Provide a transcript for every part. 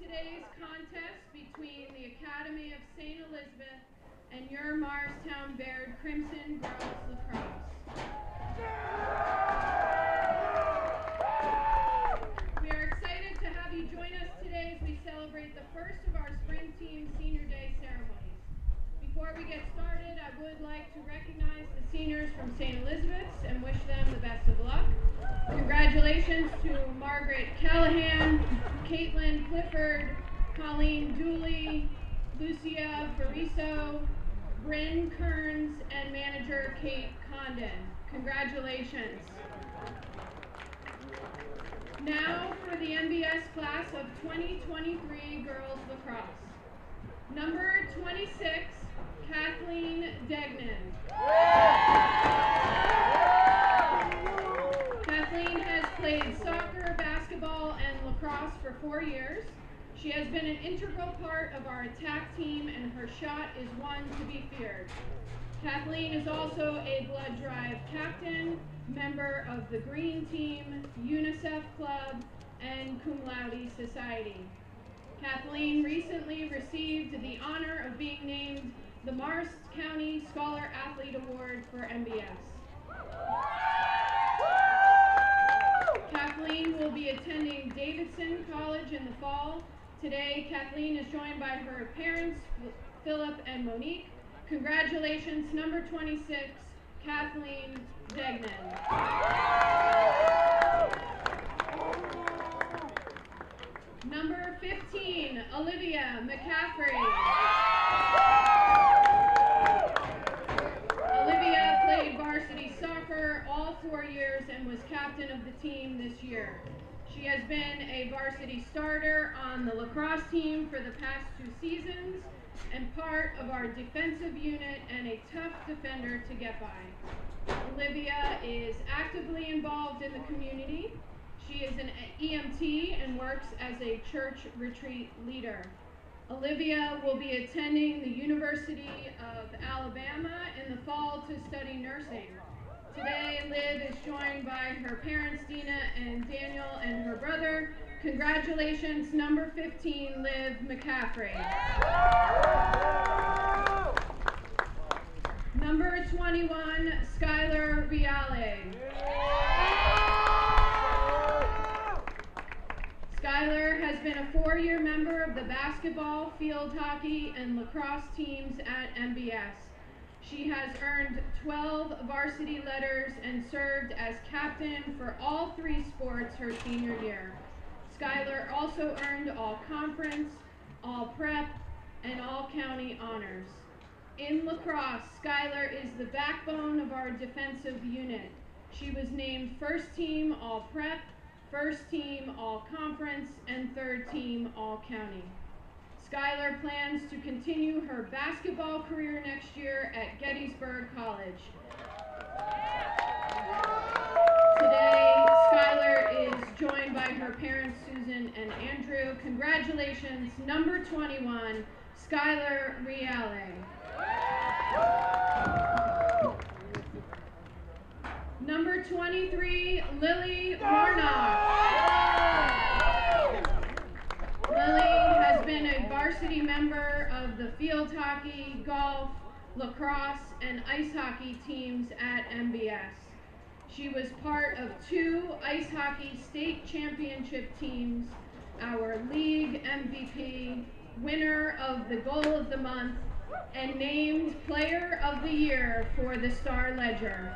today's contest between the Academy of St. Elizabeth and your Morristown Baird Crimson Girls Lacrosse. We are excited to have you join us today as we celebrate the first of our Spring Team Senior Day ceremonies. Before we get started, I would like to recognize the seniors from St. Elizabeth's and wish them the best of luck. Congratulations to Margaret Callahan, Caitlin Clifford, Colleen Dooley, Lucia Fariso, Bryn Kearns, and manager Kate Condon. Congratulations. Now for the MBS class of 2023 Girls Lacrosse. Number 26, Kathleen Degnan. Kathleen has played soccer, basketball, and lacrosse for 4 years. She has been an integral part of our attack team, and her shot is one to be feared. Kathleen is also a blood drive captain, member of the Green Team, UNICEF Club, and Cum Laude Society. Kathleen recently received the honor of being named the Morris County Scholar Athlete Award for MBS. Kathleen will be attending Davidson College in the fall. Today, Kathleen is joined by her parents, Philip and Monique. Congratulations, number 26, Kathleen Degnan. Number 15, Olivia McCaffrey. Olivia played varsity soccer all 4 years and was captain of the team this year. She has been a varsity starter on the lacrosse team for the past 2 seasons and part of our defensive unit and a tough defender to get by. Olivia is actively involved in the community. She is an EMT and works as a church retreat leader. Olivia will be attending the University of Alabama in the fall to study nursing. Today, Liv is joined by her parents, Dina and Daniel, and her brother. Congratulations, number 15, Liv McCaffrey. Number 21, Skylar Viale. Skylar has been a 4-year member of the basketball, field hockey, and lacrosse teams at MBS. She has earned 12 varsity letters and served as captain for all 3 sports her senior year. Skylar also earned all conference, all prep, and all county honors. In lacrosse, Skylar is the backbone of our defensive unit. She was named first team all prep, first team all conference, and third team all county. Skylar plans to continue her basketball career next year at Gettysburg College. Today, Skylar is joined by her parents, Susan and Andrew. Congratulations, number 21, Skylar Riale. Number 23, Lily Warnock. Lily has been a varsity member of the field hockey, golf, lacrosse, and ice hockey teams at MBS. She was part of 2 ice hockey state championship teams, our league MVP, winner of the goal of the month, and named player of the year for the Star Ledger.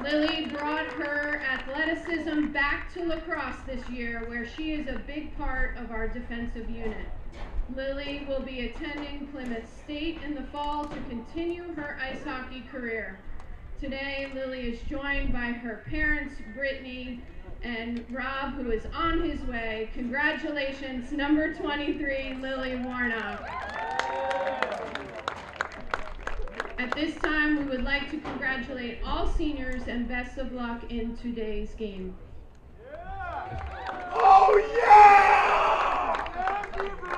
Lily brought her athleticism back to lacrosse this year, where she is a big part of our defensive unit. Lily will be attending Plymouth State in the fall to continue her ice hockey career. Today, Lily is joined by her parents, Brittany and Rob, who is on his way. Congratulations, number 23, Lily Warnock. At this time, we would like to congratulate all seniors and best of luck in today's game. Yeah. Oh, yeah! Thank you, bro!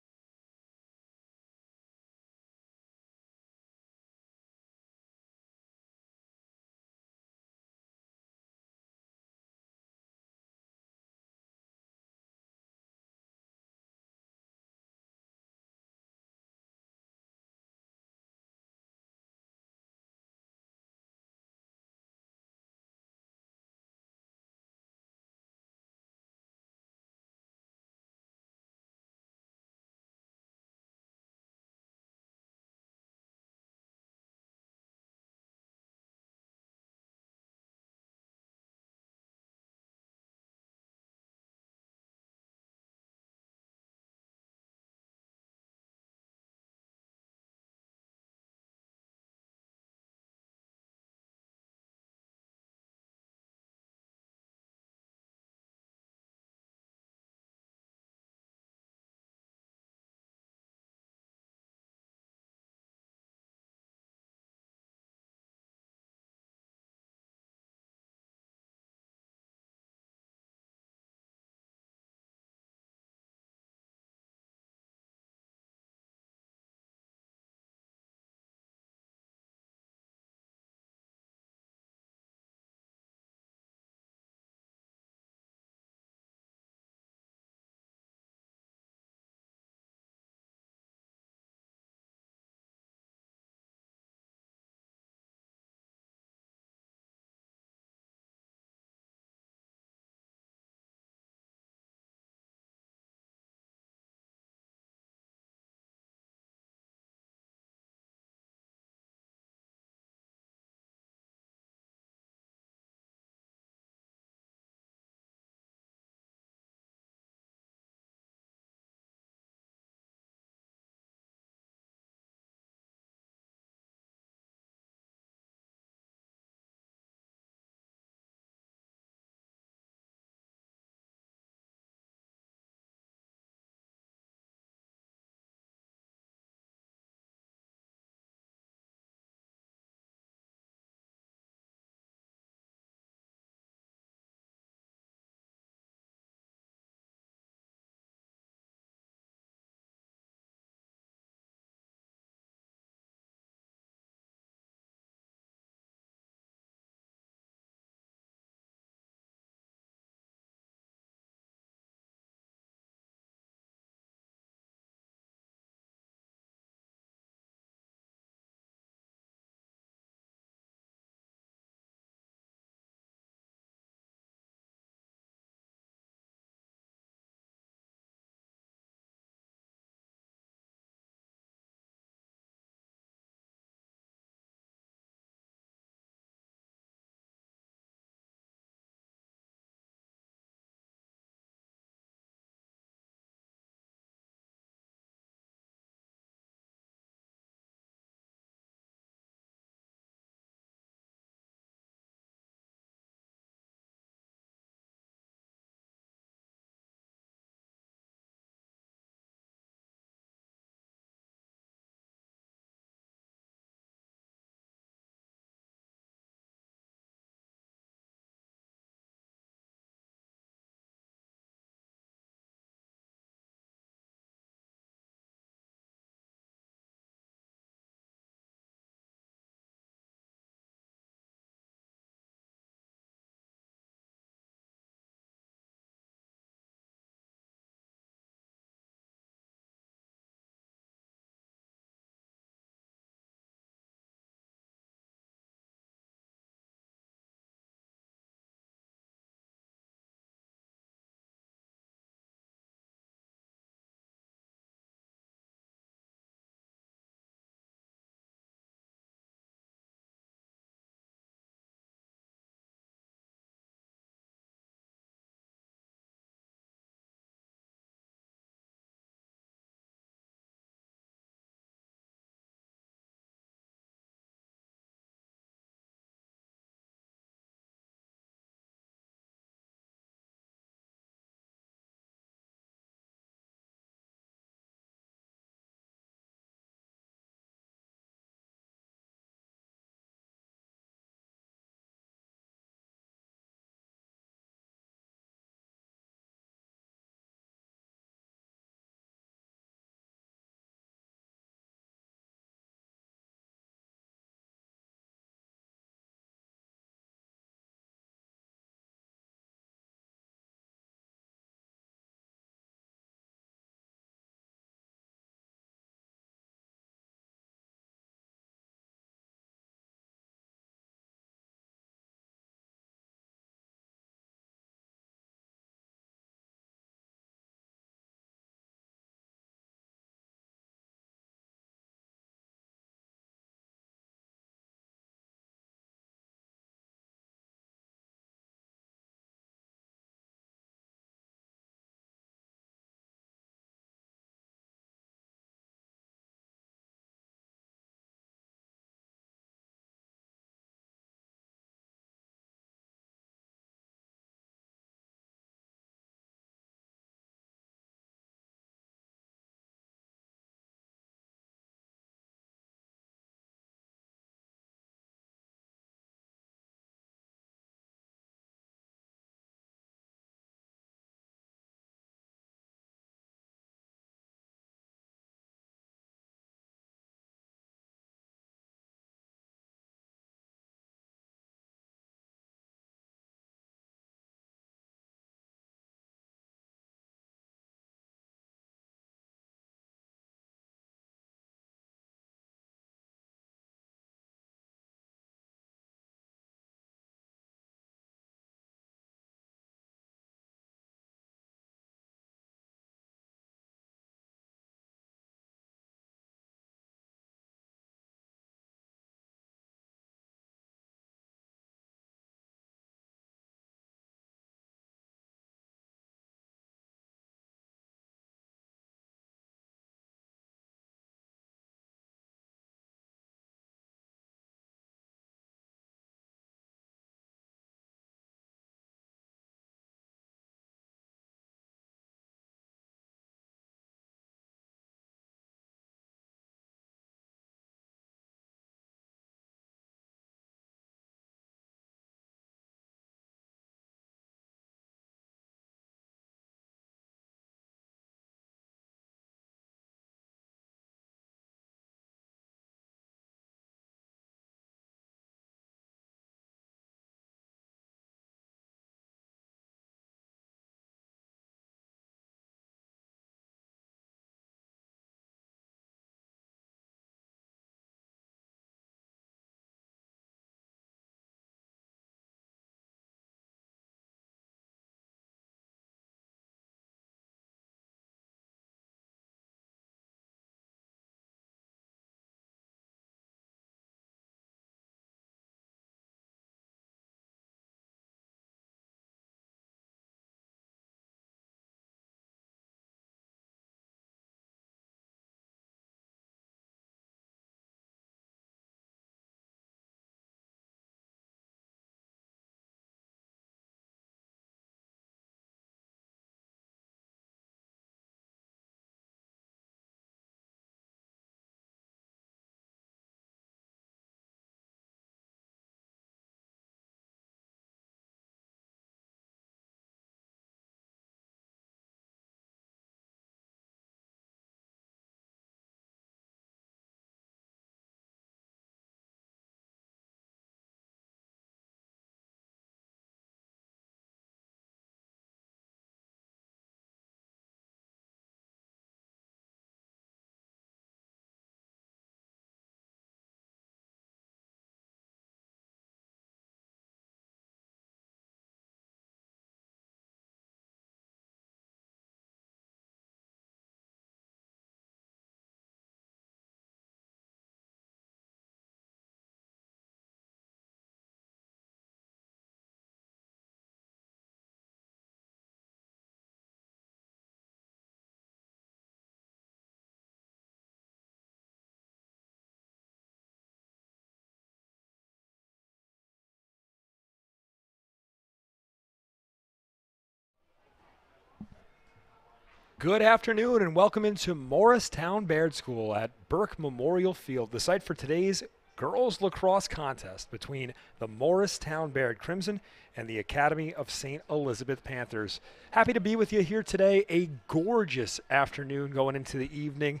Good afternoon and welcome into Morristown Baird School at Burke Memorial Field, the site for today's girls lacrosse contest between the Morristown Baird Crimson and the Academy of St. Elizabeth Panthers. Happy to be with you here today. A gorgeous afternoon going into the evening.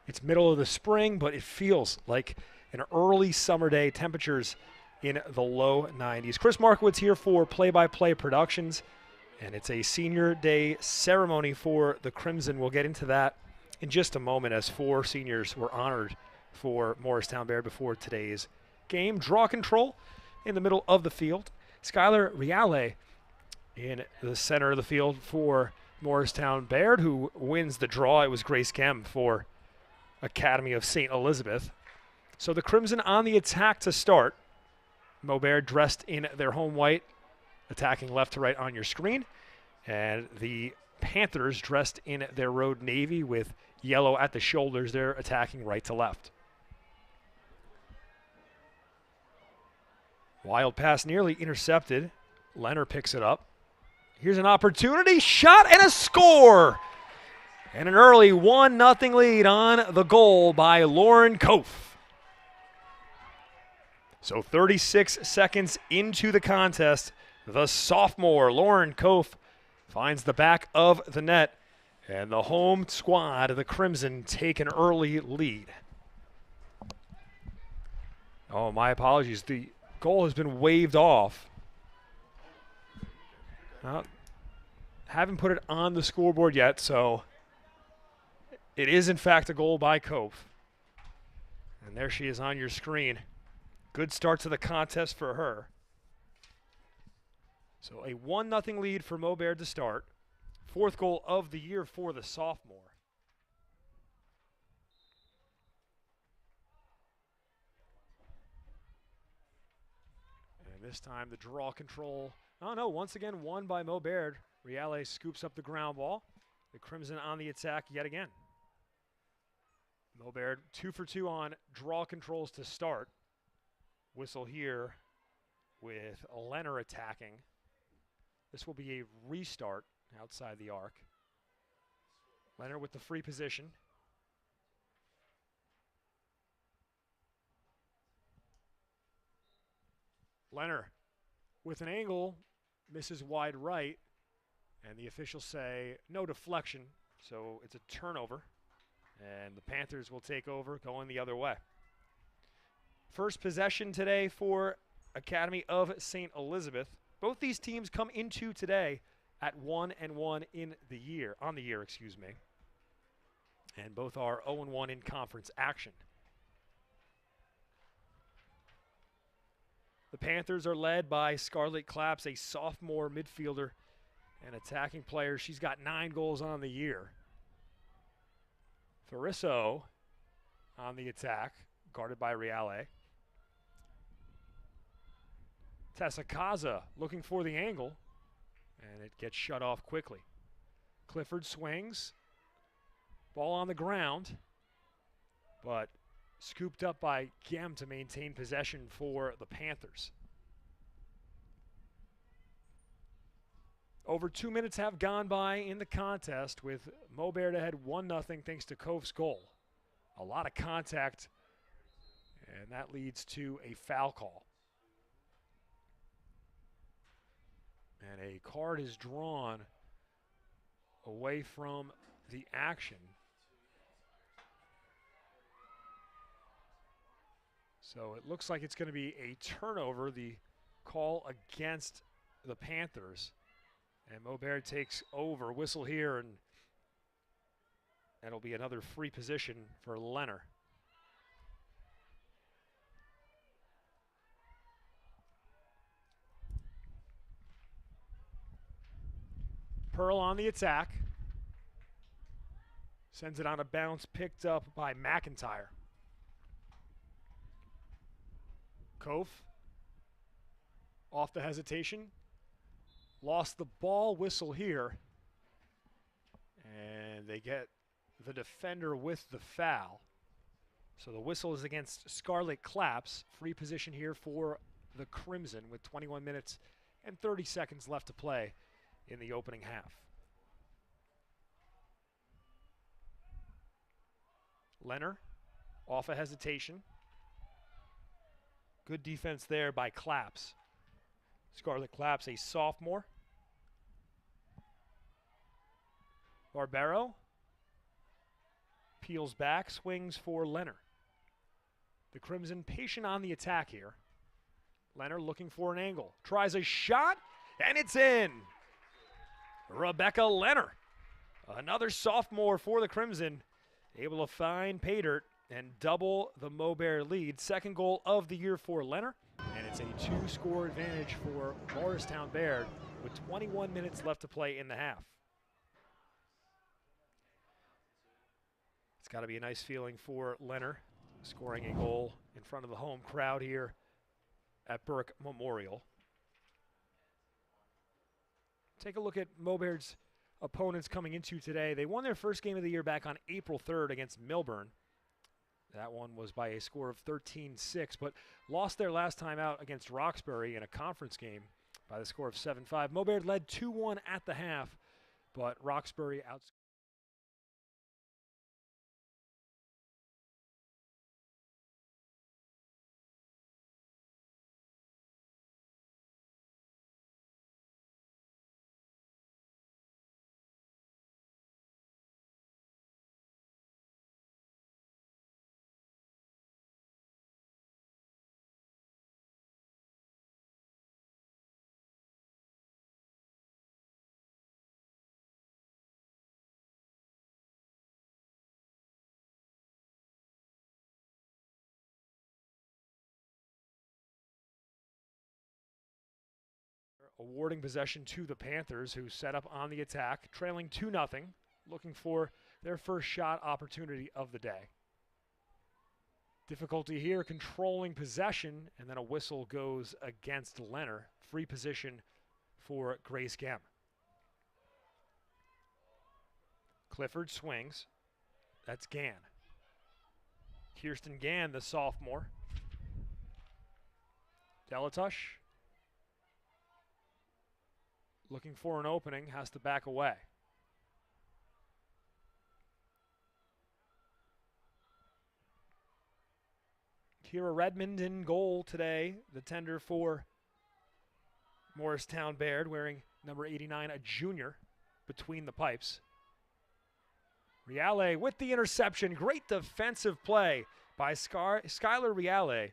It's middle of the spring, but it feels like an early summer day. Temperatures in the low 90s. Chris Markowitz here for Play-by-Play Productions. And it's a senior day ceremony for the Crimson. We'll get into that in just a moment as 4 seniors were honored for Morristown Baird before today's game. Draw control in the middle of the field. Skylar Riale in the center of the field for Morristown Baird, who wins the draw. It was Grace Gem for Academy of St. Elizabeth. So the Crimson on the attack to start. Mo Baird dressed in their home white, attacking left to right on your screen. And the Panthers dressed in their road navy with yellow at the shoulders. They're attacking right to left. Wild pass nearly intercepted. Leonard picks it up. Here's an opportunity. Shot and a score. And an early 1-0 lead on the goal by Lauren Kof. So 36 seconds into the contest, the sophomore Lauren Kof finds the back of the net, and the home squad of the Crimson take an early lead. Oh, my apologies. The goal has been waved off. Haven't put it on the scoreboard yet, so it is in fact a goal by Kof. And there she is on your screen. Good start to the contest for her. So a 1-0 lead for Mo Baird to start. 4th goal of the year for the sophomore. And this time the draw control. Oh no, once again won by Mo Baird. Riale scoops up the ground ball. The Crimson on the attack yet again. Mo Baird 2 for 2 on draw controls to start. Whistle here with Leonard attacking. This will be a restart outside the arc. Leonard with the free position. Leonard with an angle, misses wide right, and the officials say no deflection, so it's a turnover, and the Panthers will take over going the other way. First possession today for Academy of St. Elizabeth. Both these teams come into today at 1-1 on the year, and both are 0-1 in conference action. The Panthers are led by Scarlett Claps, a sophomore midfielder and attacking player. She's got 9 goals on the year. Farisso on the attack, guarded by Riale. Tessakaza looking for the angle, and it gets shut off quickly. Clifford swings. Ball on the ground, but scooped up by Gem to maintain possession for the Panthers. Over 2 minutes have gone by in the contest with Mo Baird ahead 1-0 thanks to Kof's goal. A lot of contact, and that leads to a foul call. And a card is drawn away from the action. So it looks like it's going to be a turnover, the call against the Panthers. And Mo Baird takes over. Whistle here, and that'll be another free position for Leonard. Pearl on the attack. Sends it on a bounce, picked up by McIntyre. Kof off the hesitation. Lost the ball. Whistle here. And they get the defender with the foul. So the whistle is against Scarlett Claps. Free position here for the Crimson with 21 minutes and 30 seconds left to play in the opening half. Leonard off a hesitation. Good defense there by Claps. Scarlett Claps, a sophomore. Barbero peels back, swings for Leonard. The Crimson patient on the attack here. Leonard looking for an angle. Tries a shot, and it's in. Rebecca Leonard, another sophomore for the Crimson, able to find pay dirt and double the Maubert lead. Second goal of the year for Leonard, and it's a 2-score advantage for Morristown Baird with 21 minutes left to play in the half. It's got to be a nice feeling for Leonard, scoring a goal in front of the home crowd here at Burke Memorial. Take a look at Maubaird's opponents coming into today. They won their first game of the year back on April 3rd against Milburn. That one was by a score of 13-6, but lost their last time out against Roxbury in a conference game by the score of 7-5. Maubert led 2-1 at the half, but Roxbury outscored. Awarding possession to the Panthers, who set up on the attack, trailing 2-0, looking for their first shot opportunity of the day. Difficulty here, controlling possession, and then a whistle goes against Leonard. Free position for Grace Gem. Clifford swings. That's Gann. Kirsten Gann, the sophomore. Delatush looking for an opening, has to back away. Kira Redmond in goal today, the tender for Morristown Baird, wearing number 89, a junior, between the pipes. Riale with the interception. Great defensive play by Skylar Riale.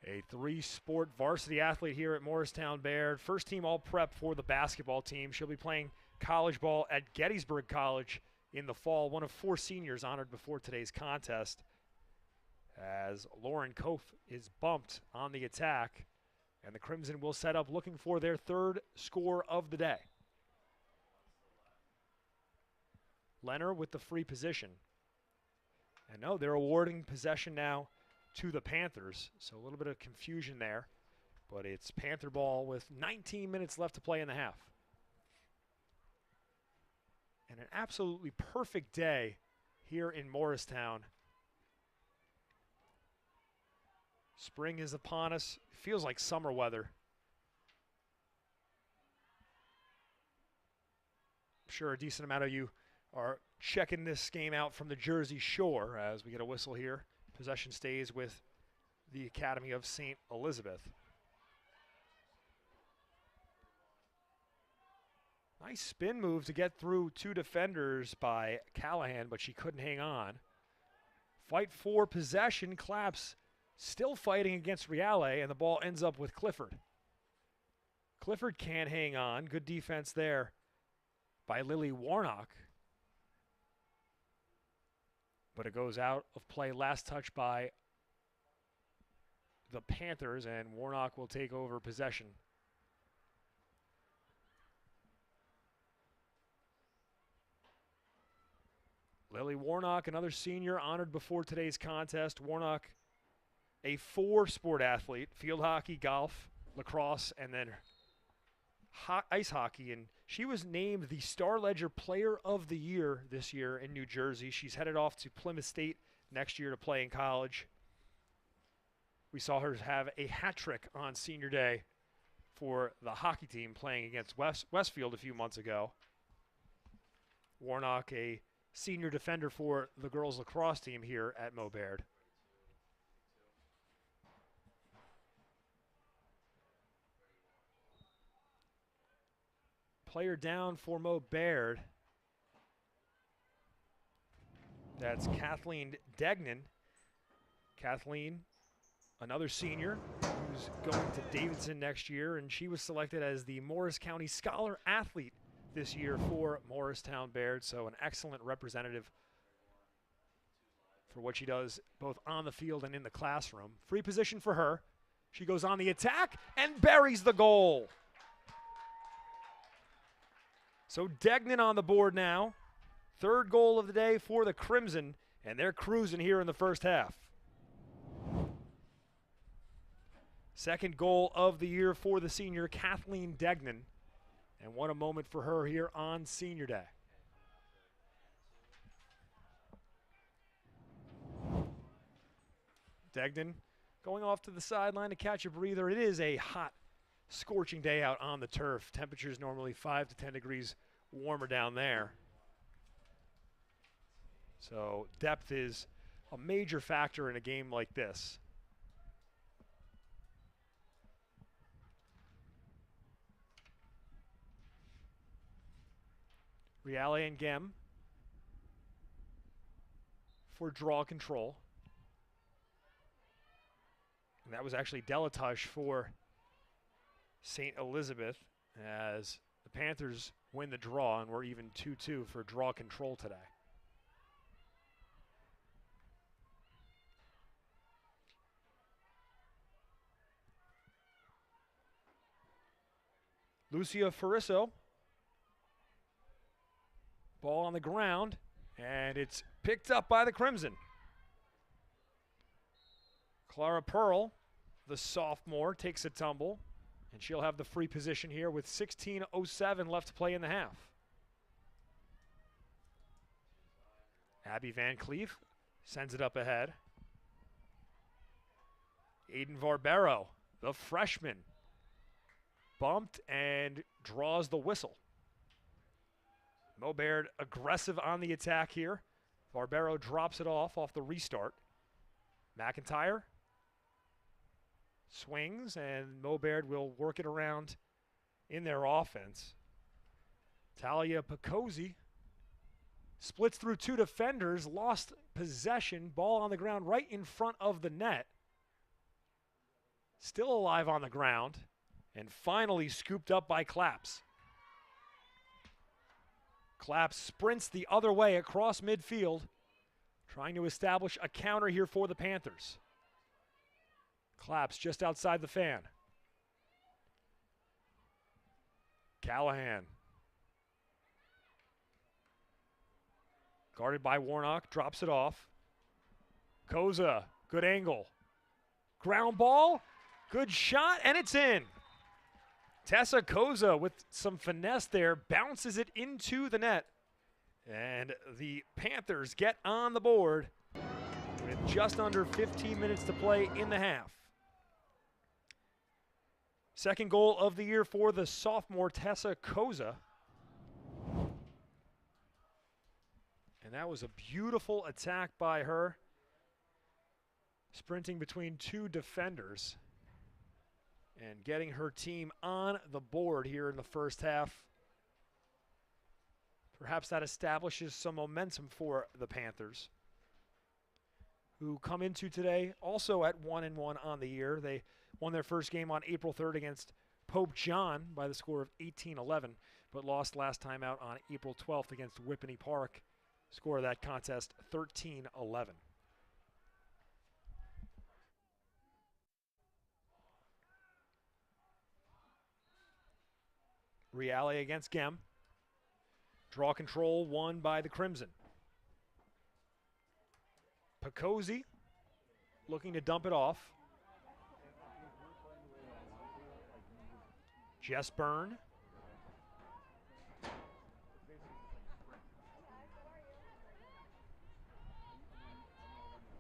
A 3-sport varsity athlete here at Morristown Baird. First team all-prep for the basketball team. She'll be playing college ball at Gettysburg College in the fall. One of 4 seniors honored before today's contest, as Lauren Kof is bumped on the attack, and the Crimson will set up looking for their 3rd score of the day. Leonard with the free position. And no, they're awarding possession now to the Panthers, so a little bit of confusion there, but it's Panther ball with 19 minutes left to play in the half. And an absolutely perfect day here in Morristown. Spring is upon us. It feels like summer weather. I'm sure a decent amount of you are checking this game out from the Jersey Shore as we get a whistle here. Possession stays with the Academy of St. Elizabeth. Nice spin move to get through 2 defenders by Callahan, but she couldn't hang on. Fight for possession. Claps still fighting against Riale, and the ball ends up with Clifford. Clifford can't hang on. Good defense there by Lily Warnock. But it goes out of play. Last touch by the Panthers, and Warnock will take over possession. Lily Warnock, another senior honored before today's contest. Warnock, a 4-sport athlete: field hockey, golf, lacrosse, and then ice hockey, and she was named the Star Ledger Player of the Year this year in New Jersey. She's headed off to Plymouth State next year to play in college. We saw her have a hat trick on senior day for the hockey team playing against Westfield a few months ago. Warnock, a senior defender for the girls lacrosse team here at Mo Baird. Player down for Mo Baird. That's Kathleen Degnan. Kathleen, another senior who's going to Davidson next year, and she was selected as the Morris County Scholar Athlete this year for Morristown Baird, so an excellent representative for what she does both on the field and in the classroom. Free position for her. She goes on the attack and buries the goal. So Degnan on the board now. Third goal of the day for the Crimson, and they're cruising here in the first half. Second goal of the year for the senior, Kathleen Degnan. And what a moment for her here on Senior Day. Degnan going off to the sideline to catch a breather. It is a hot, scorching day out on the turf. Temperatures normally 5 to 10 degrees warmer down there. So depth is a major factor in a game like this. Reale and Gem for draw control. And that was actually Delatush for St. Elizabeth as the Panthers win the draw, and we're even 2-2 for draw control today. Lucia Farisso. Ball on the ground, and it's picked up by the Crimson. Clara Pearl, the sophomore, takes a tumble, and she'll have the free position here with 16:07 left to play in the half. Abby Van Cleef sends it up ahead. Aiden Varbero, the freshman, bumped and draws the whistle. Mo Baird aggressive on the attack here. Varbero drops it off the restart. McIntyre swings, and Mo Baird will work it around in their offense. Talia Picozzi splits through two defenders, lost possession, ball on the ground right in front of the net. Still alive on the ground, and finally scooped up by Claps. Claps sprints the other way across midfield, trying to establish a counter here for the Panthers. Claps just outside the fan. Callahan. Guarded by Warnock, drops it off. Koza, good angle. Ground ball, good shot, and it's in. Tessa Koza with some finesse there, bounces it into the net. And the Panthers get on the board with just under 15 minutes to play in the half. Second goal of the year for the sophomore Tessa Koza. And that was a beautiful attack by her, sprinting between two defenders and getting her team on the board here in the first half. Perhaps that establishes some momentum for the Panthers, who come into today also at 1-1 on the year. They won their first game on April 3rd against Pope John by the score of 18-11, but lost last time out on April 12th against Whippany Park. Score of that contest, 13-11. Reale against Gem. Draw control won by the Crimson. Picozzi looking to dump it off. Jess Byrne.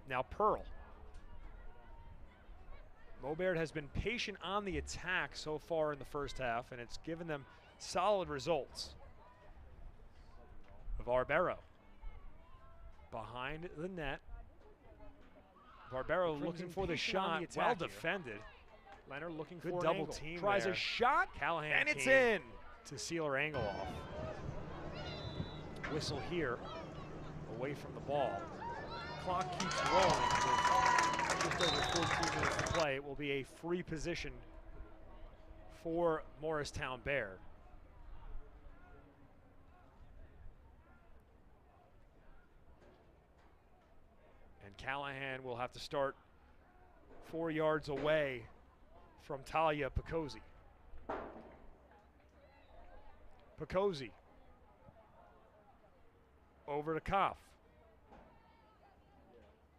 Now Pearl. Mo Baird has been patient on the attack so far in the first half, and it's given them solid results. Varbero. behind the net. Barbero looking for the shot. Well defended. Leonard looking Good for double an angle. team. Tries there. a shot. Callahan and it's came in. to seal her angle off. Whistle here, away from the ball. Clock keeps rolling with just over 14 minutes to play. It will be a free position for Morristown Baird. And Callahan will have to start 4 yards away from Talia Picozzi. Picozzi over to Koff.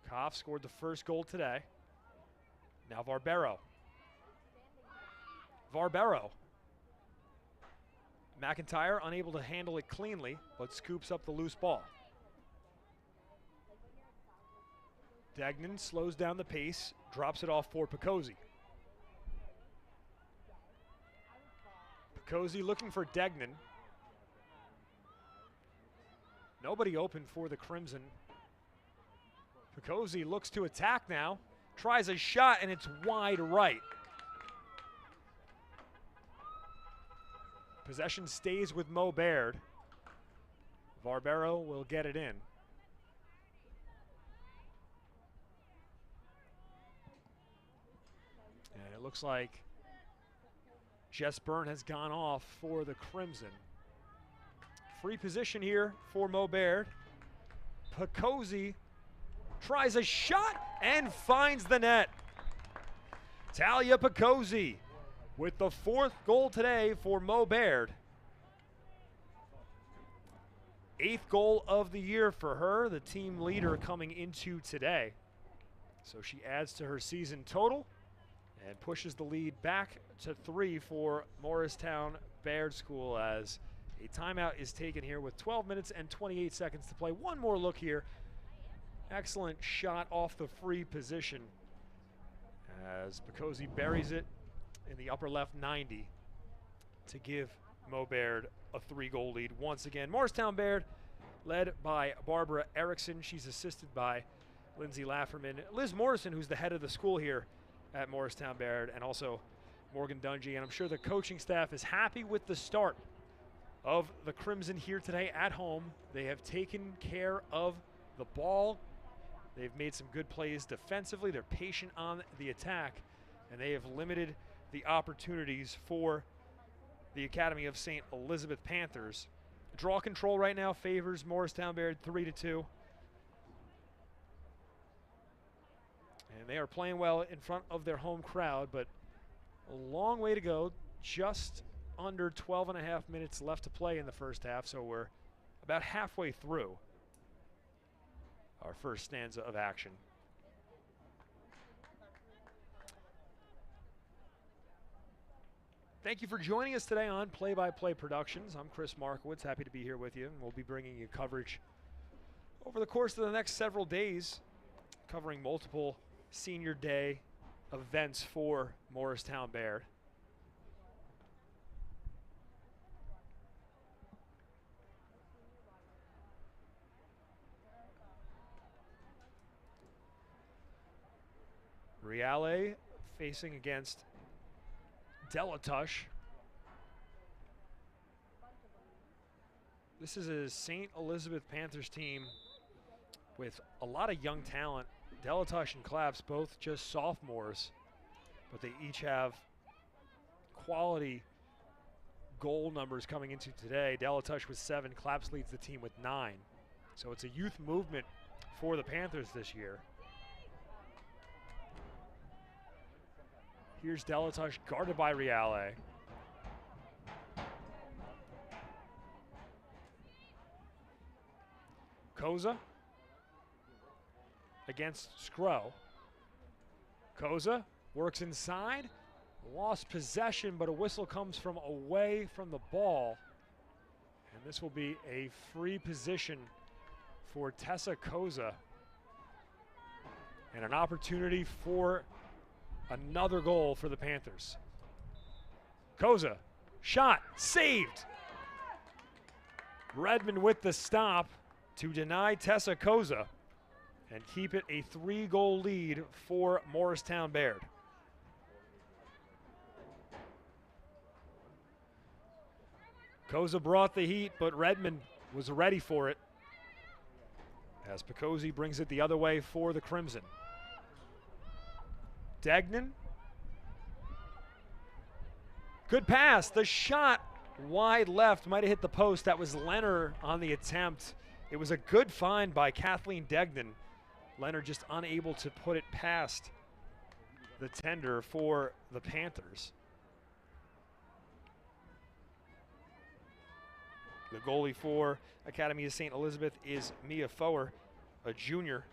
Koff scored the first goal today. Now Barbero. Barbero. McIntyre unable to handle it cleanly, but scoops up the loose ball. Degnan slows down the pace, drops it off for Picozzi. Picozzi looking for Degnan. Nobody open for the Crimson. Picozzi looks to attack now, tries a shot, and it's wide right. Possession stays with Mo Baird. Barbero will get it in. And it looks like Jess Byrne has gone off for the Crimson. Free position here for Mo Baird. Picozzi tries a shot and finds the net. Talia Picozzi with the 4th goal today for Mo Baird. 8th goal of the year for her, the team leader coming into today. So she adds to her season total and pushes the lead back to 3 for Morristown Baird School as a timeout is taken here with 12 minutes and 28 seconds to play. One more look here. Excellent shot off the free position as Picozzi buries it in the upper left 90 to give Mo Baird a 3-goal lead once again. Morristown Baird led by Barbara Erickson. She's assisted by Lindsay Lafferman. Liz Morrison, who's the head of the school here at Morristown Baird, and also Morgan Dungy. And I'm sure the coaching staff is happy with the start of the Crimson here today at home. They have taken care of the ball. They've made some good plays defensively. They're patient on the attack, and they have limited the opportunities for the Academy of St. Elizabeth Panthers. Draw control right now favors Morristown Baird 3-2. And they are playing well in front of their home crowd, but a long way to go. Just under 12 and a half minutes left to play in the first half, so we're about halfway through our first stanza of action. Thank you for joining us today on Play by Play Productions. I'm Chris Markowitz, happy to be here with you, and we'll be bringing you coverage over the course of the next several days, covering multiple Senior Day events for Morristown Baird. Reale facing against Delatush. This is a St. Elizabeth Panthers team with a lot of young talent. Delatush and Claps both just sophomores, but they each have quality goal numbers coming into today. Delatush with 7, Claps leads the team with 9. So it's a youth movement for the Panthers this year. Here's Delatush guarded by Reale. Koza against Scro. Koza works inside, lost possession, but a whistle comes from away from the ball. And this will be a free position for Tessa Koza. And an opportunity for another goal for the Panthers. Koza, shot, saved. Redmond with the stop. to deny Tessa Koza and keep it a 3-goal lead for Morristown Baird. Koza brought the heat, but Redmond was ready for it as Picozzi brings it the other way for the Crimson. Degnan. Good pass. The shot wide left might have hit the post. That was Leonard on the attempt. It was a good find by Kathleen Degnan. Leonard just unable to put it past the tender for the Panthers. The goalie for Academy of St. Elizabeth is Mia Foer, a junior.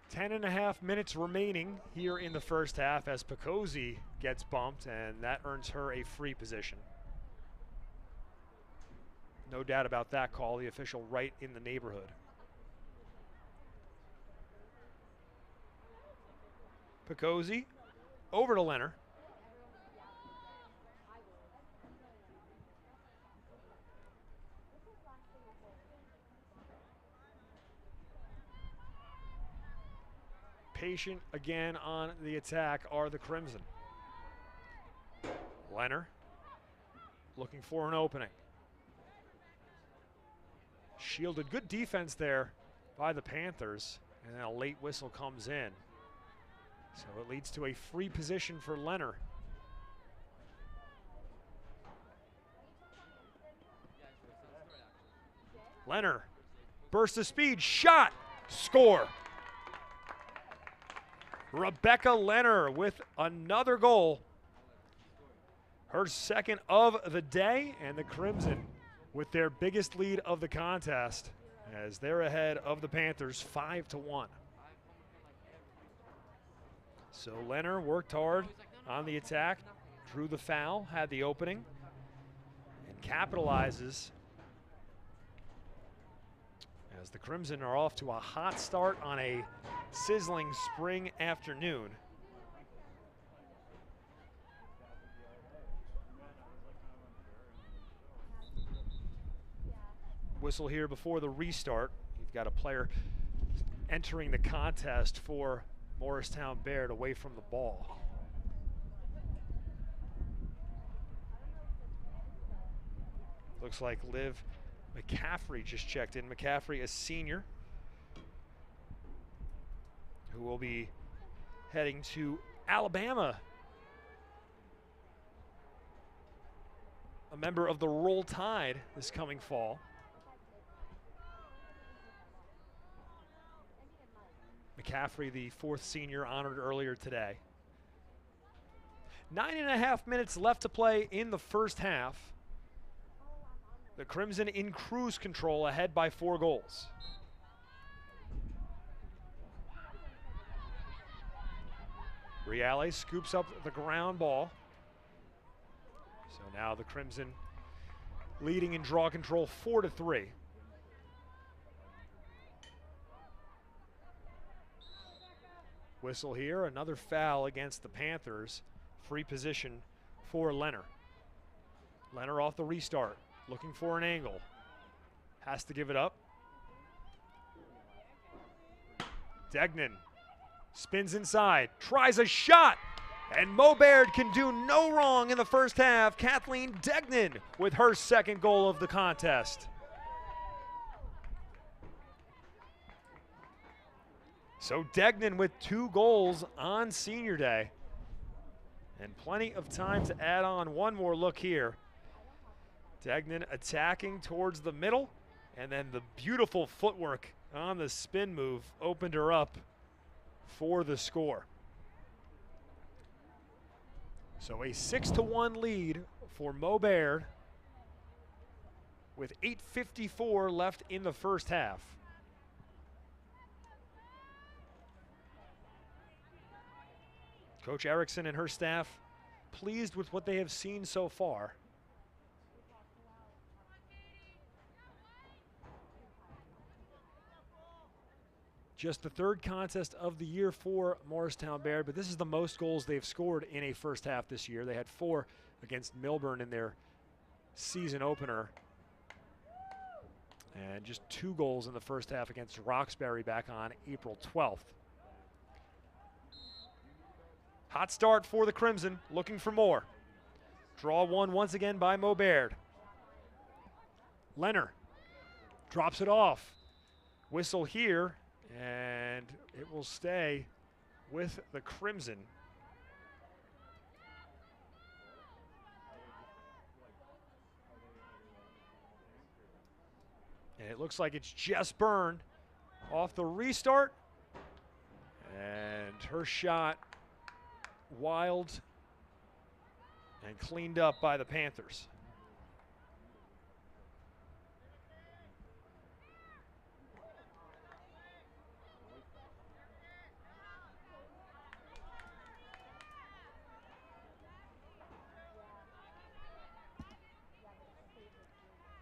Ten and a half minutes remaining here in the first half as Picozzi gets bumped, and that earns her a free position. No doubt about that call, the official right in the neighborhood. Picozzi over to Leonard. Patient again on the attack are the Crimson. Leonard looking for an opening. Shielded, good defense there by the Panthers, and then a late whistle comes in. So it leads to a free position for Leonard. Leonard, burst of speed, shot, score. Rebecca Leonard with another goal. Her second of the day, and the Crimson with their biggest lead of the contest as they're ahead of the Panthers 5-1. So Leonard worked hard on the attack, drew the foul, had the opening, and capitalizes as the Crimson are off to a hot start on a sizzling spring afternoon. Whistle here before the restart. You've got a player entering the contest for Morristown Baird away from the ball. Looks like Liv McCaffrey just checked in. McCaffrey, a senior, who will be heading to Alabama. A member of the Roll Tide this coming fall. McCaffrey, the fourth senior, honored earlier today. 9.5 minutes left to play in the first half. The Crimson in cruise control, ahead by 4 goals. Reale scoops up the ground ball. So now the Crimson leading in draw control 4-3. Whistle here, another foul against the Panthers. Free position for Leonard. Leonard off the restart, looking for an angle. Has to give it up. Degnan spins inside, tries a shot, and Mo Baird can do no wrong in the first half. Kathleen Degnan with her second goal of the contest. So Degnan with 2 goals on senior day. And plenty of time to add on one more look here. Degnan attacking towards the middle, and then the beautiful footwork on the spin move opened her up for the score. So a 6-1 lead for Mo Baird with 8:54 left in the first half. Coach Erickson and her staff pleased with what they have seen so far. Just the third contest of the year for Morristown Baird, but this is the most goals they've scored in a first half this year. They had 4 against Milburn in their season opener, and just 2 goals in the first half against Roxbury back on April 12th. Hot start for the Crimson, looking for more. Draw one once again by Mo Baird. Leonard drops it off. Whistle here, and it will stay with the Crimson. And it looks like it's Jess Byrne off the restart. And her shot wild and cleaned up by the Panthers.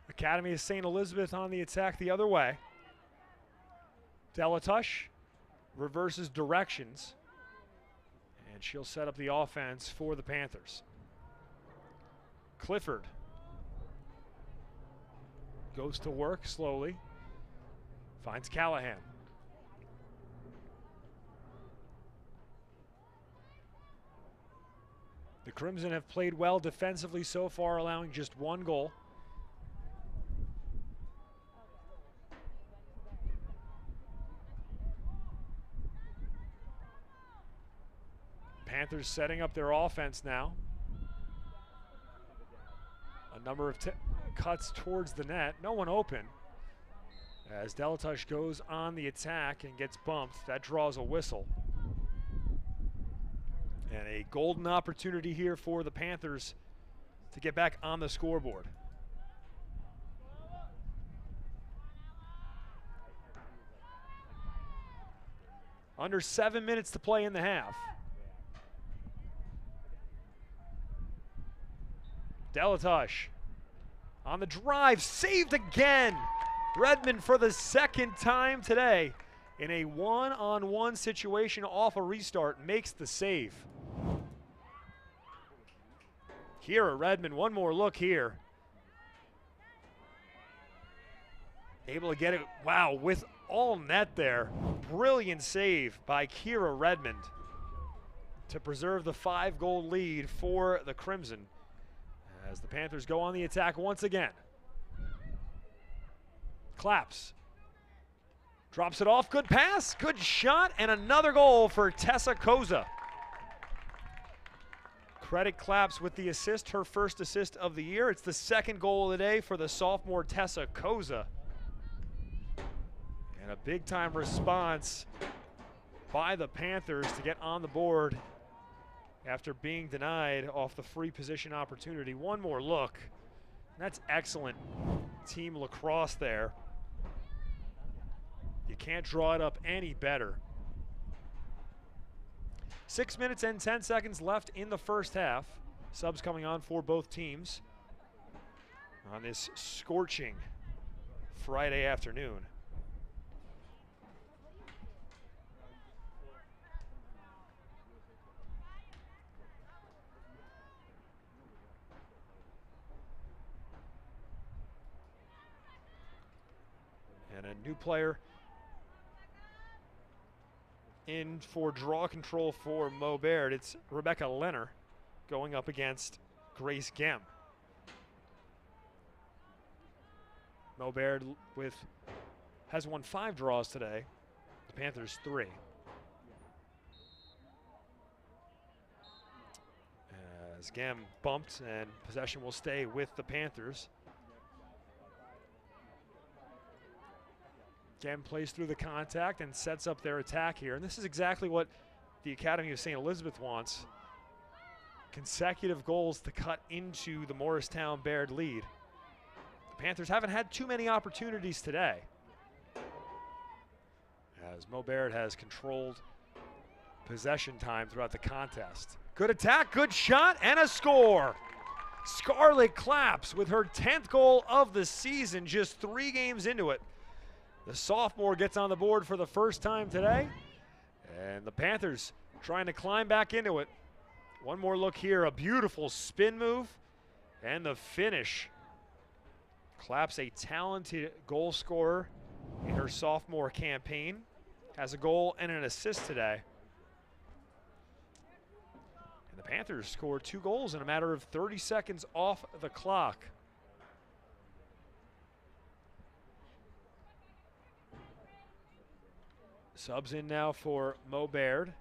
Academy of St. Elizabeth on the attack the other way. Delatush reverses directions, and she'll set up the offense for the Panthers. Clifford goes to work slowly, finds Callahan. The Crimson have played well defensively so far, allowing just 1 goal. Panthers setting up their offense now. A number of cuts towards the net. No one open. As Delatush goes on the attack and gets bumped, that draws a whistle. And a golden opportunity here for the Panthers to get back on the scoreboard. Under 7 minutes to play in the half. Delatush on the drive, saved again. Redmond for the second time today in a one-on-one situation off a restart makes the save. Kira Redmond, one more look here. Able to get it, wow, with all net there. Brilliant save by Kira Redmond to preserve the 5-goal lead for the Crimson as the Panthers go on the attack once again. Claps. Drops it off, good pass, good shot, and another goal for Tessa Koza. Credit Claps with the assist, her first assist of the year. It's the 2nd goal of the day for the sophomore Tessa Koza. And a big-time response by the Panthers to get on the board after being denied off the free position opportunity. One more look. That's excellent team lacrosse there. You can't draw it up any better. 6 minutes and 10 seconds left in the first half. Subs coming on for both teams on this scorching Friday afternoon. And a new player in for draw control for Mo Baird. It's Rebecca Leonard going up against Grace Gem. Mo Baird has won 5 draws today. The Panthers 3. As Gem bumped, and possession will stay with the Panthers. Gem plays through the contact and sets up their attack here. And this is exactly what the Academy of St. Elizabeth wants. Consecutive goals to cut into the Morristown Baird lead. The Panthers haven't had too many opportunities today, as Mo Baird has controlled possession time throughout the contest. Good attack, good shot, and a score. Scarlett Claps with her 10th goal of the season, just 3 games into it. The sophomore gets on the board for the first time today. And the Panthers trying to climb back into it. One more look here, a beautiful spin move. And the finish. Claps, a talented goal scorer in her sophomore campaign. Has a goal and an assist today. And the Panthers scored 2 goals in a matter of 30 seconds off the clock. Subs in now for Mo Baird.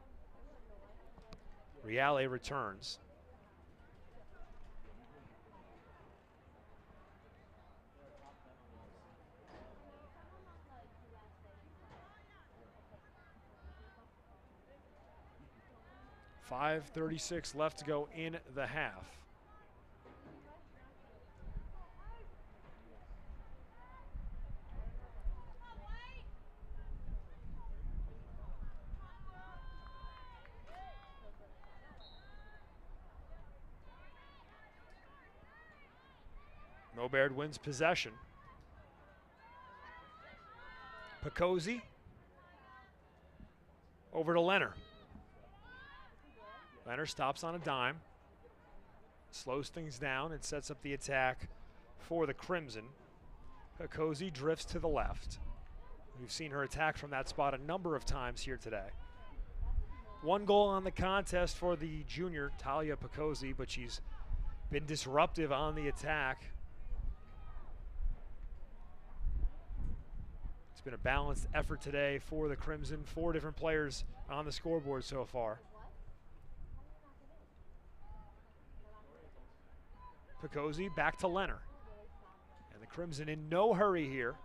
Reale returns. .5:36 left to go in the half. Mo Baird wins possession. Picozzi over to Leonard. Leonard stops on a dime, slows things down, and sets up the attack for the Crimson. Picozzi drifts to the left. We've seen her attack from that spot a number of times here today. 1 goal on the contest for the junior, Talia Picozzi, but she's been disruptive on the attack. It's been a balanced effort today for the Crimson. 4 different players on the scoreboard so far. Picozzi back to Leonard. And the Crimson in no hurry here.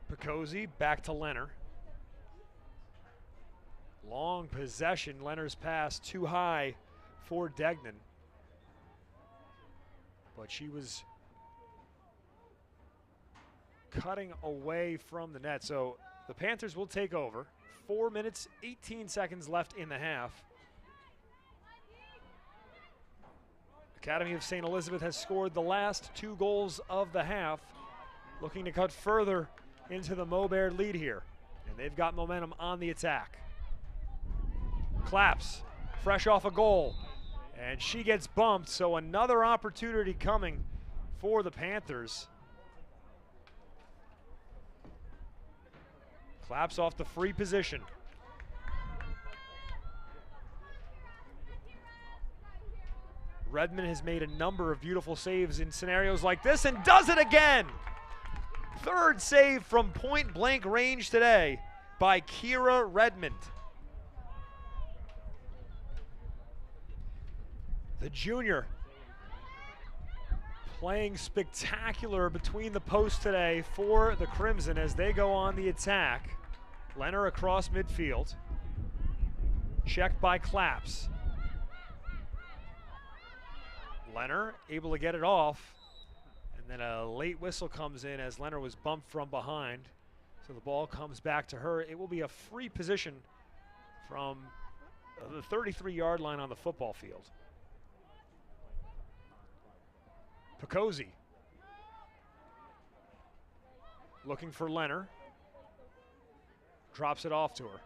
Picozzi back to Leonard. Long possession. Leonard's pass too high for Degnan. But she was cutting away from the net. So the Panthers will take over. 4 minutes, 18 seconds left in the half. Academy of St. Elizabeth has scored the last 2 goals of the half, looking to cut further into the Mo Baird lead here. And they've got momentum on the attack. Claps, fresh off a goal. And she gets bumped, so another opportunity coming for the Panthers. Claps off the free position. Redmond has made a number of beautiful saves in scenarios like this and does it again. 3rd save from point blank range today by Kira Redmond. The junior playing spectacular between the posts today for the Crimson as they go on the attack. Leonard across midfield. Checked by Claps. Leonard able to get it off. And then a late whistle comes in as Leonard was bumped from behind. So the ball comes back to her. It will be a free position from the 33-yard line on the football field. Picozzi looking for Leonard. Drops it off to her.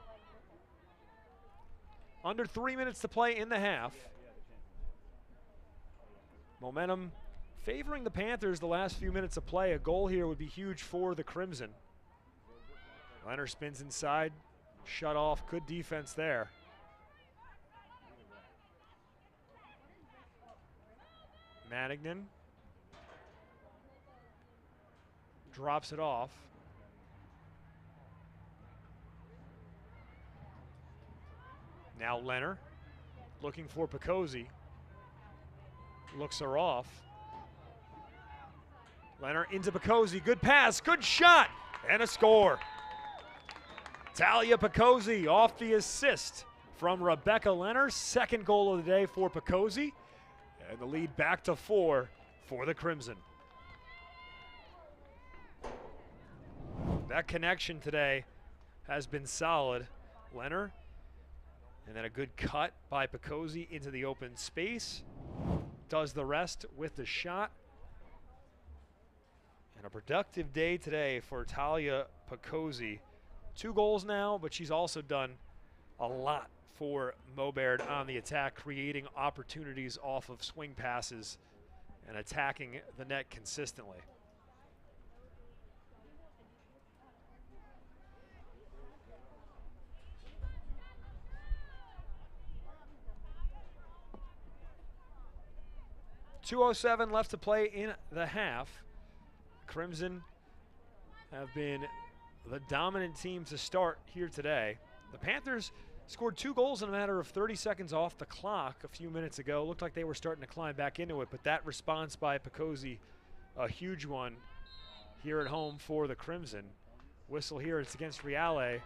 Under 3 minutes to play in the half. Momentum favoring the Panthers the last few minutes of play. A goal here would be huge for the Crimson. Leonard spins inside. Shut off. Good defense there. Manignan drops it off. Now Leonard looking for Picozzi. Looks her off. Leonard into Picozzi. Good pass, good shot, and a score. Talia Picozzi off the assist from Rebecca Leonard. 2nd goal of the day for Picozzi. And the lead back to 4 for the Crimson. That connection today has been solid. Leonard, and then a good cut by Picozzi into the open space. does the rest with the shot. And a productive day today for Talia Picozzi. 2 goals now, but she's also done a lot for Mo-Baird on the attack, creating opportunities off of swing passes and attacking the net consistently. .207 left to play in the half. Crimson have been the dominant team to start here today. The Panthers scored 2 goals in a matter of 30 seconds off the clock a few minutes ago. Looked like they were starting to climb back into it, but that response by Picozzi, a huge one here at home for the Crimson. Whistle here, it's against Reale.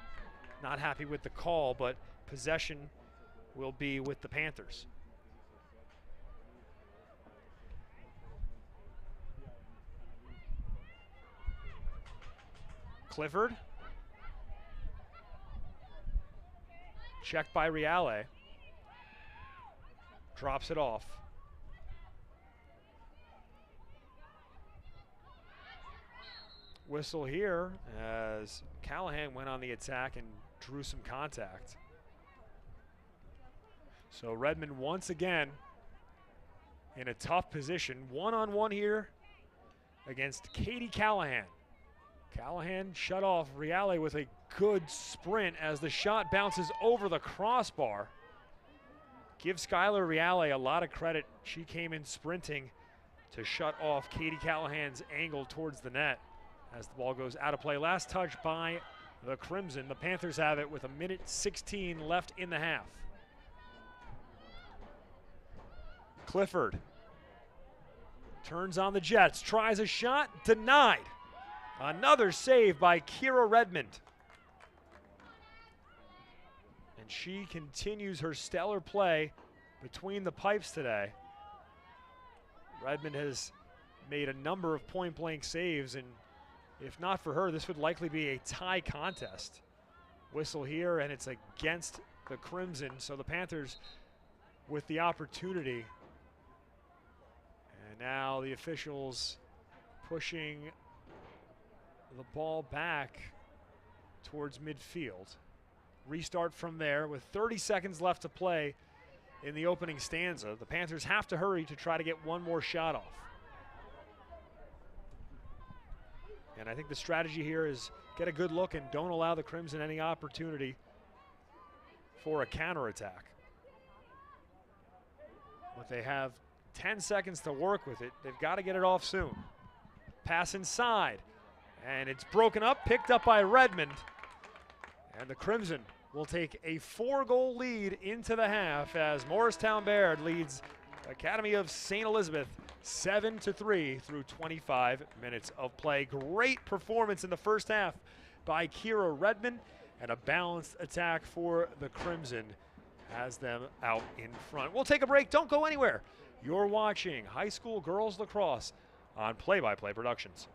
Not happy with the call, but possession will be with the Panthers. Clifford. Checked by Reale. Drops it off. Whistle here as Callahan went on the attack and drew some contact. So Redmond once again in a tough position. One-on-one here against Katie Callahan. Callahan shut off Reale with a good sprint as the shot bounces over the crossbar. Give Skylar Reale a lot of credit. She came in sprinting to shut off Katie Callahan's angle towards the net as the ball goes out of play. Last touch by the Crimson. The Panthers have it with 1:16 left in the half. Clifford turns on the Jets, tries a shot, denied. Another save by Kira Redmond. And she continues her stellar play between the pipes today. Redmond has made a number of point-blank saves, and if not for her, this would likely be a tie contest. Whistle here, and it's against the Crimson, so the Panthers with the opportunity. And now the officials pushing the ball back towards midfield. Restart from there with 30 seconds left to play in the opening stanza. The Panthers have to hurry to try to get one more shot off. And I think the strategy here is get a good look and don't allow the Crimson any opportunity for a counterattack. But they have 10 seconds to work with it. They've got to get it off soon. Pass inside. And it's broken up, picked up by Redmond. And the Crimson will take a 4-goal lead into the half as Morristown Baird leads Academy of St. Elizabeth 7-3 through 25 minutes of play. Great performance in the first half by Kira Redmond, and a balanced attack for the Crimson has them out in front. We'll take a break. Don't go anywhere. You're watching high school girls lacrosse on Play by Play Productions.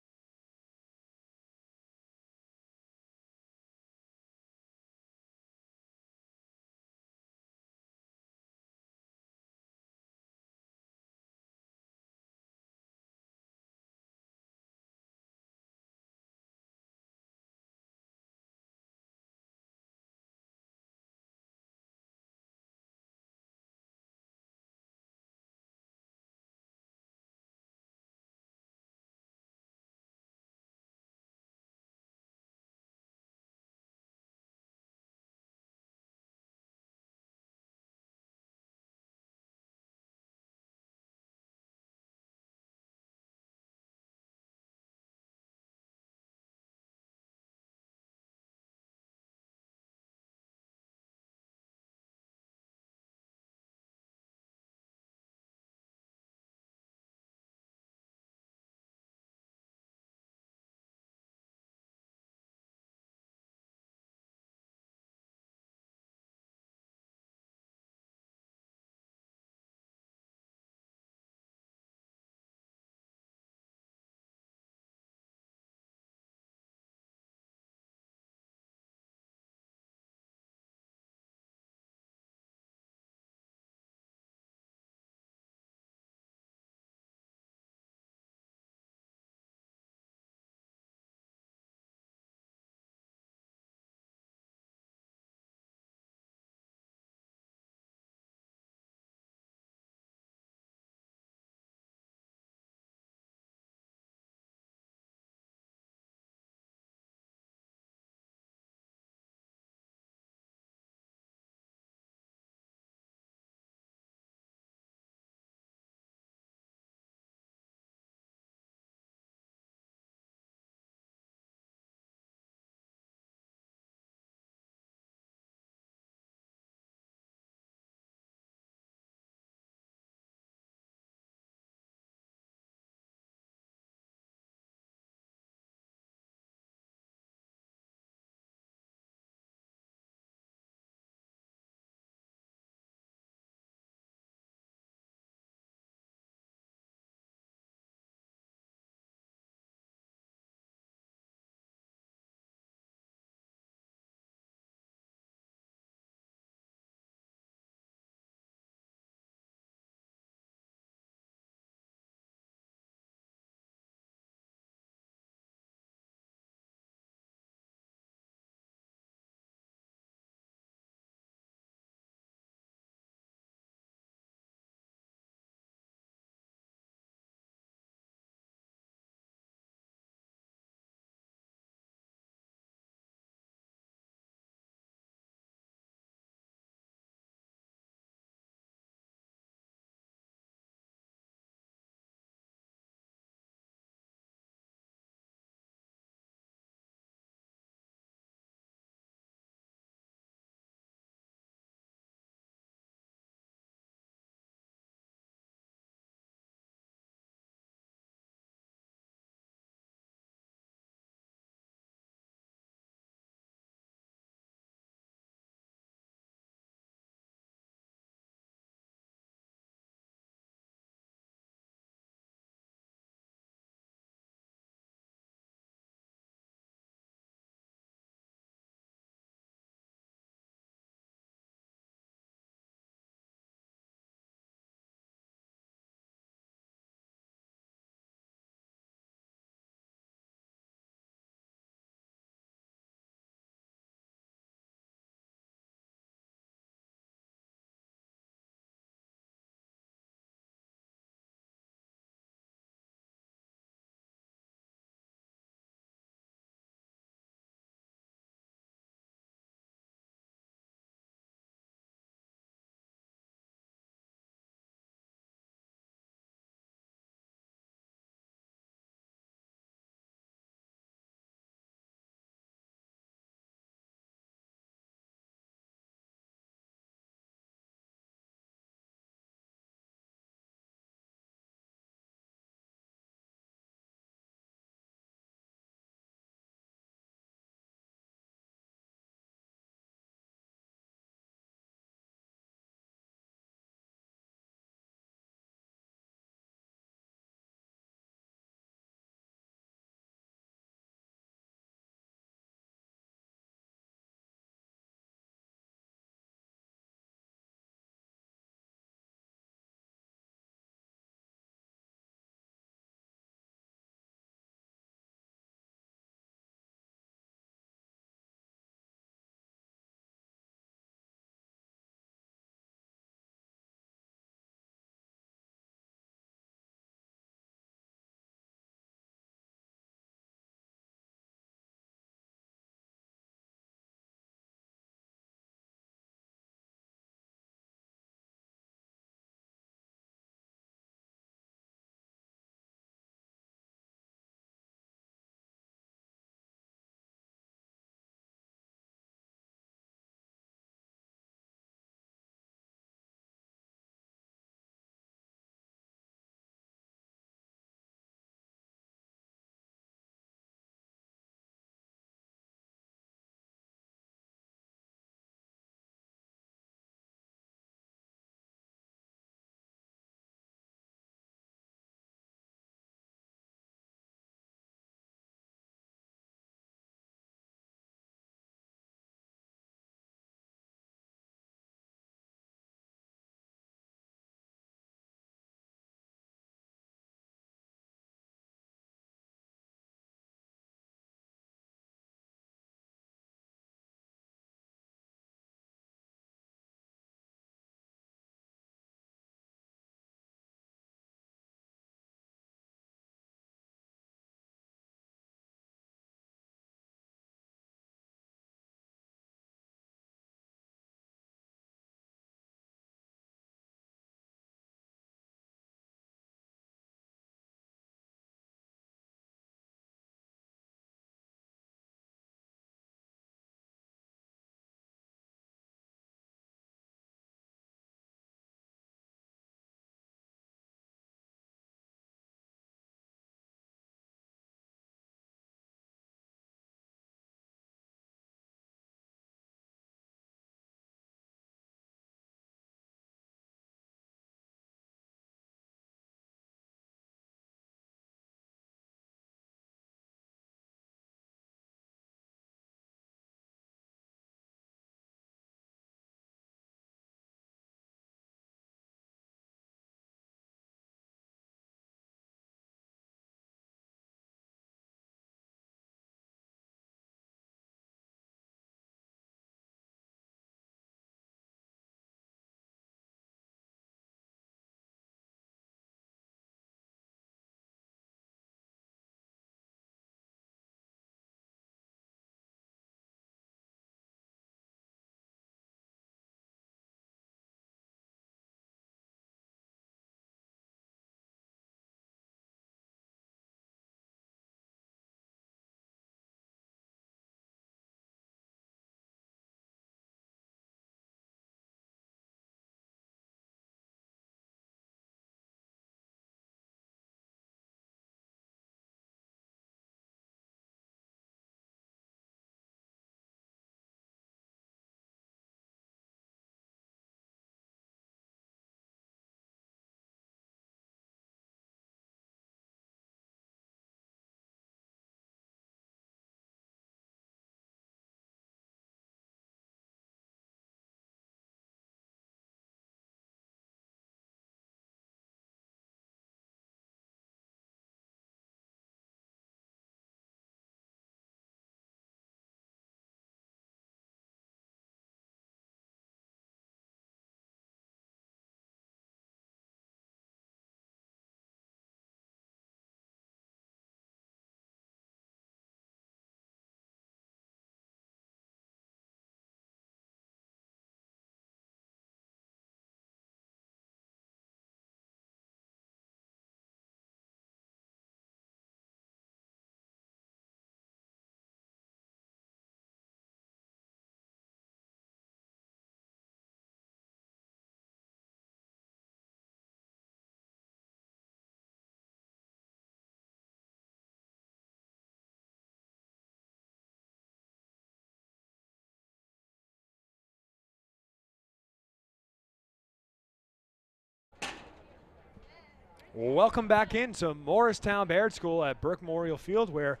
Welcome back into Morristown Baird School at Burke Memorial Field, where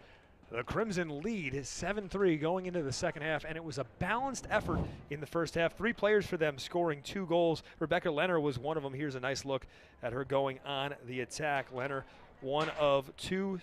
the Crimson lead is 7-3 going into the second half, and it was a balanced effort in the first half. 3 players for them scoring 2 goals. Rebecca Leonard was one of them. Here's a nice look at her going on the attack. Leonard, one of 3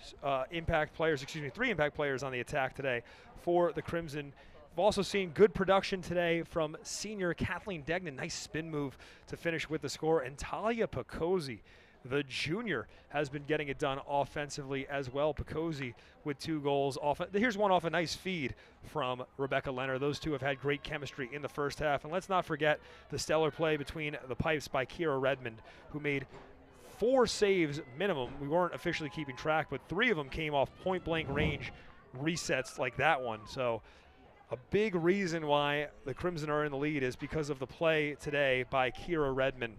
impact players on the attack today for the Crimson. We've also seen good production today from senior Kathleen Degnan. Nice spin move to finish with the score. And Talia Picozzi, the junior, has been getting it done offensively as well. Picozzi with 2 goals. Here's one off a nice feed from Rebecca Leonard. Those two have had great chemistry in the first half. And let's not forget the stellar play between the pipes by Kira Redmond, who made 4 saves minimum. We weren't officially keeping track, but 3 of them came off point-blank range resets like that one. So a big reason why the Crimson are in the lead is because of the play today by Kira Redmond.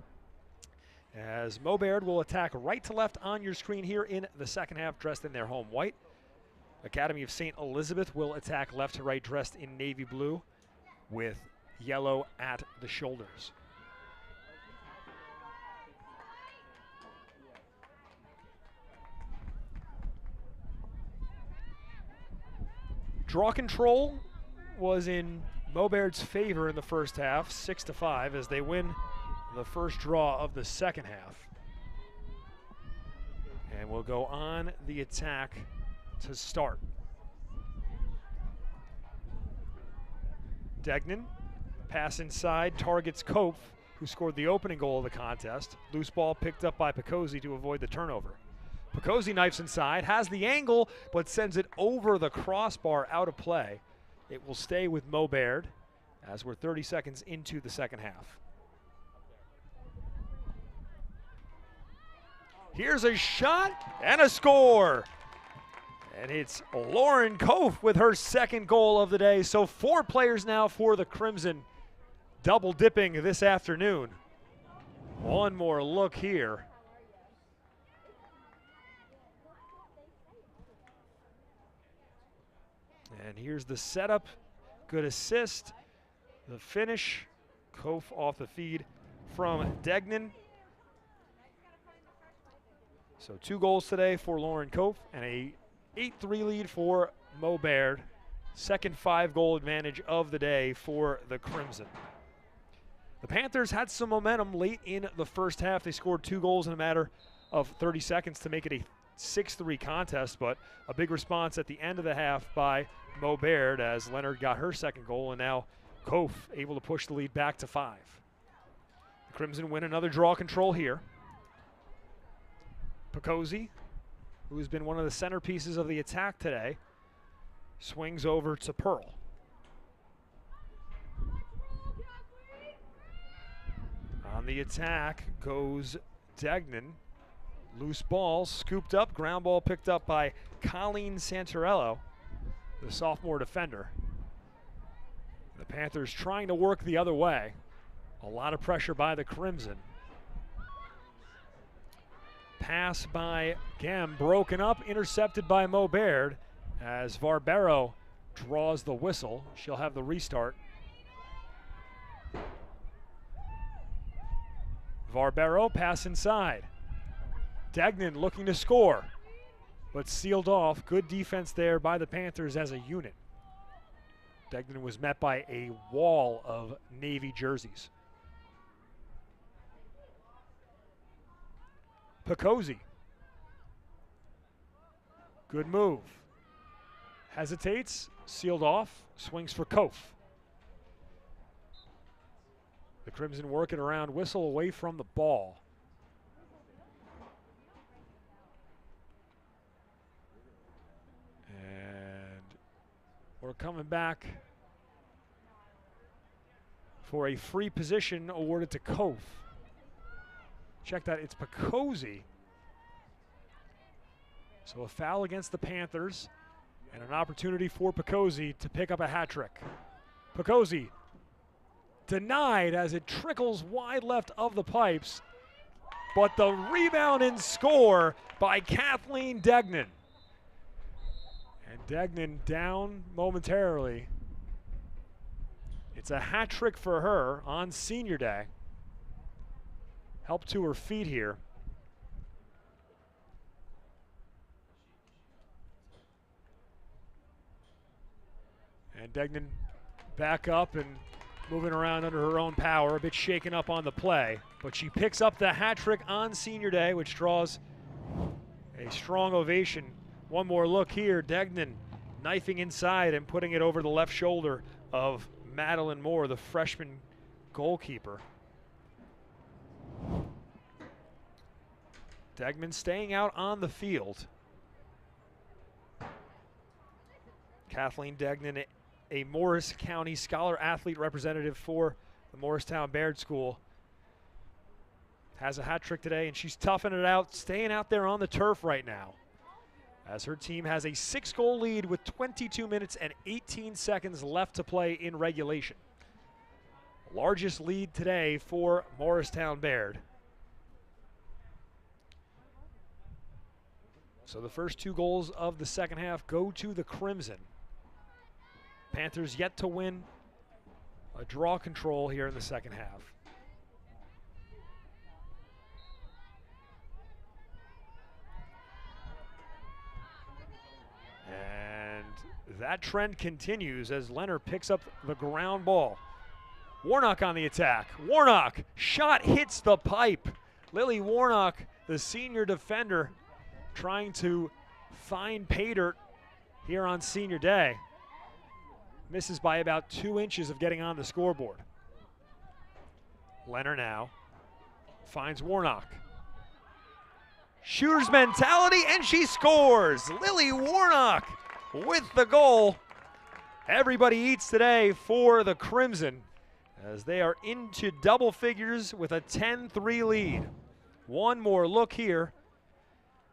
As Mo Baird will attack right to left on your screen here in the second half, dressed in their home white. Academy of St. Elizabeth will attack left to right, dressed in navy blue with yellow at the shoulders. Draw control was in Mo Baird's favor in the first half, 6-5, as they win the first draw of the second half. And we'll go on the attack to start. Degnan, pass inside, targets Kof, who scored the opening goal of the contest. Loose ball picked up by Picozzi to avoid the turnover. Picozzi knifes inside, has the angle, but sends it over the crossbar out of play. It will stay with Mo Baird as we're 30 seconds into the second half. Here's a shot and a score. And it's Lauren Kof with her second goal of the day. So 4 players now for the Crimson, double dipping this afternoon. One more look here. And here's the setup. Good assist. The finish. Kof off the feed from Degnan. So 2 goals today for Lauren Kof and a 8-3 lead for Mo Baird. Second 5-goal advantage of the day for the Crimson. The Panthers had some momentum late in the first half. They scored 2 goals in a matter of 30 seconds to make it a 6-3 contest, but a big response at the end of the half by Mo Baird as Leonard got her second goal, and now Kof able to push the lead back to 5. The Crimson win another draw control here. Picozzi, who has been one of the centerpieces of the attack today, swings over to Pearl. On the attack goes Degnan. Loose ball scooped up, ground ball picked up by Colleen Santorello, the sophomore defender. The Panthers trying to work the other way. A lot of pressure by the Crimson. Pass by Gem, broken up, intercepted by Mo Baird as Varbero draws the whistle. She'll have the restart. Varbero, pass inside. Degnan looking to score, but sealed off. Good defense there by the Panthers as a unit. Degnan was met by a wall of Navy jerseys. Picozzi. Good move. Hesitates, sealed off, swings for Kof. The Crimson working around, whistle away from the ball. And we're coming back for a free position awarded to Kof. Check that, it's Picozzi. So a foul against the Panthers and an opportunity for Picozzi to pick up a hat trick. Picozzi denied as it trickles wide left of the pipes, but the rebound and score by Kathleen Degnan. And Degnan down momentarily. It's a hat trick for her on senior day. Help to her feet here. And Degnan back up and moving around under her own power, a bit shaken up on the play. But she picks up the hat trick on senior day, which draws a strong ovation. One more look here, Degnan knifing inside and putting it over the left shoulder of Madeline Moore, the freshman goalkeeper. Degnan staying out on the field. Kathleen Degnan, a Morris County Scholar Athlete representative for the Morristown Baird School, has a hat trick today, and she's toughing it out, staying out there on the turf right now, as her team has a 6-goal lead with 22 minutes and 18 seconds left to play in regulation. Largest lead today for Morristown Baird. So the first 2 goals of the second half go to the Crimson. Panthers yet to win a draw control here in the second half. And that trend continues as Leonard picks up the ground ball. Warnock on the attack. Warnock, shot hits the pipe. Lily Warnock, the senior defender, trying to find pay dirt here on senior day. Misses by about 2 inches of getting on the scoreboard. Leonard now finds Warnock. Shooter's mentality, and she scores. Lily Warnock with the goal. Everybody eats today for the Crimson as they are into double figures with a 10-3 lead. One more look here.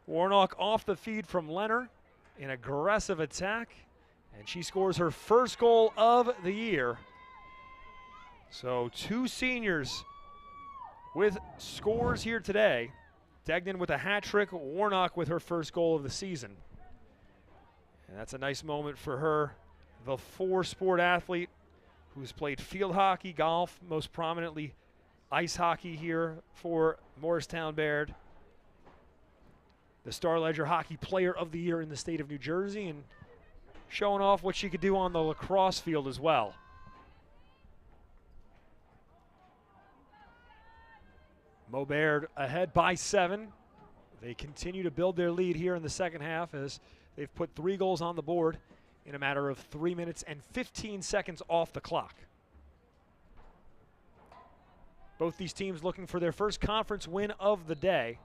Warnock off the feed from Leonard, an aggressive attack, and she scores her first goal of the year. So 2 seniors with scores here today. Degnan with a hat trick, Warnock with her first goal of the season. And that's a nice moment for her, the 4-sport athlete who's played field hockey, golf, most prominently ice hockey here for Morristown Baird. The Star Ledger Hockey Player of the Year in the state of New Jersey, and showing off what she could do on the lacrosse field as well. Mo Baird ahead by 7. They continue to build their lead here in the second half as they've put 3 goals on the board in a matter of 3 minutes and 15 seconds off the clock. Both these teams looking for their first conference win of the day.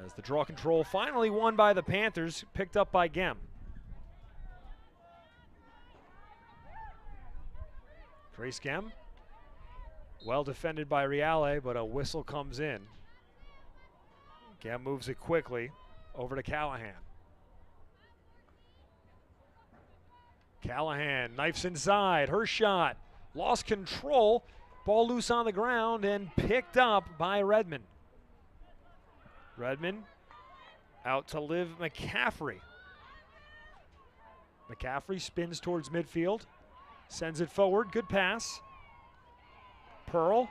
As the draw control finally won by the Panthers, picked up by Gem. Grace Gem, well defended by Reale, but a whistle comes in. Gem moves it quickly over to Callahan. Callahan knifes inside, her shot, lost control, ball loose on the ground and picked up by Redmond. Redmond out to Liv McCaffrey. McCaffrey spins towards midfield, sends it forward, good pass. Pearl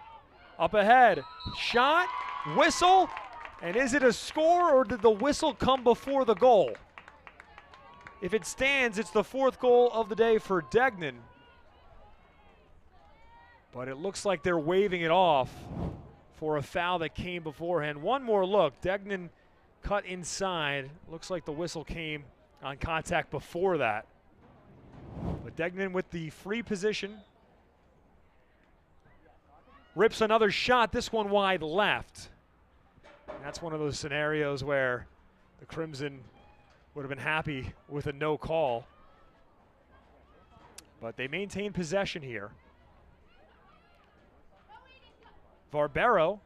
up ahead, shot, whistle, and is it a score or did the whistle come before the goal? If it stands, it's the 4th goal of the day for Degnan. But it looks like they're waving it off for a foul that came beforehand. One more look, Degnan cut inside. Looks like the whistle came on contact before that. But Degnan with the free position. Rips another shot, this one wide left. And that's one of those scenarios where the Crimson would have been happy with a no call. But they maintain possession here. Barbero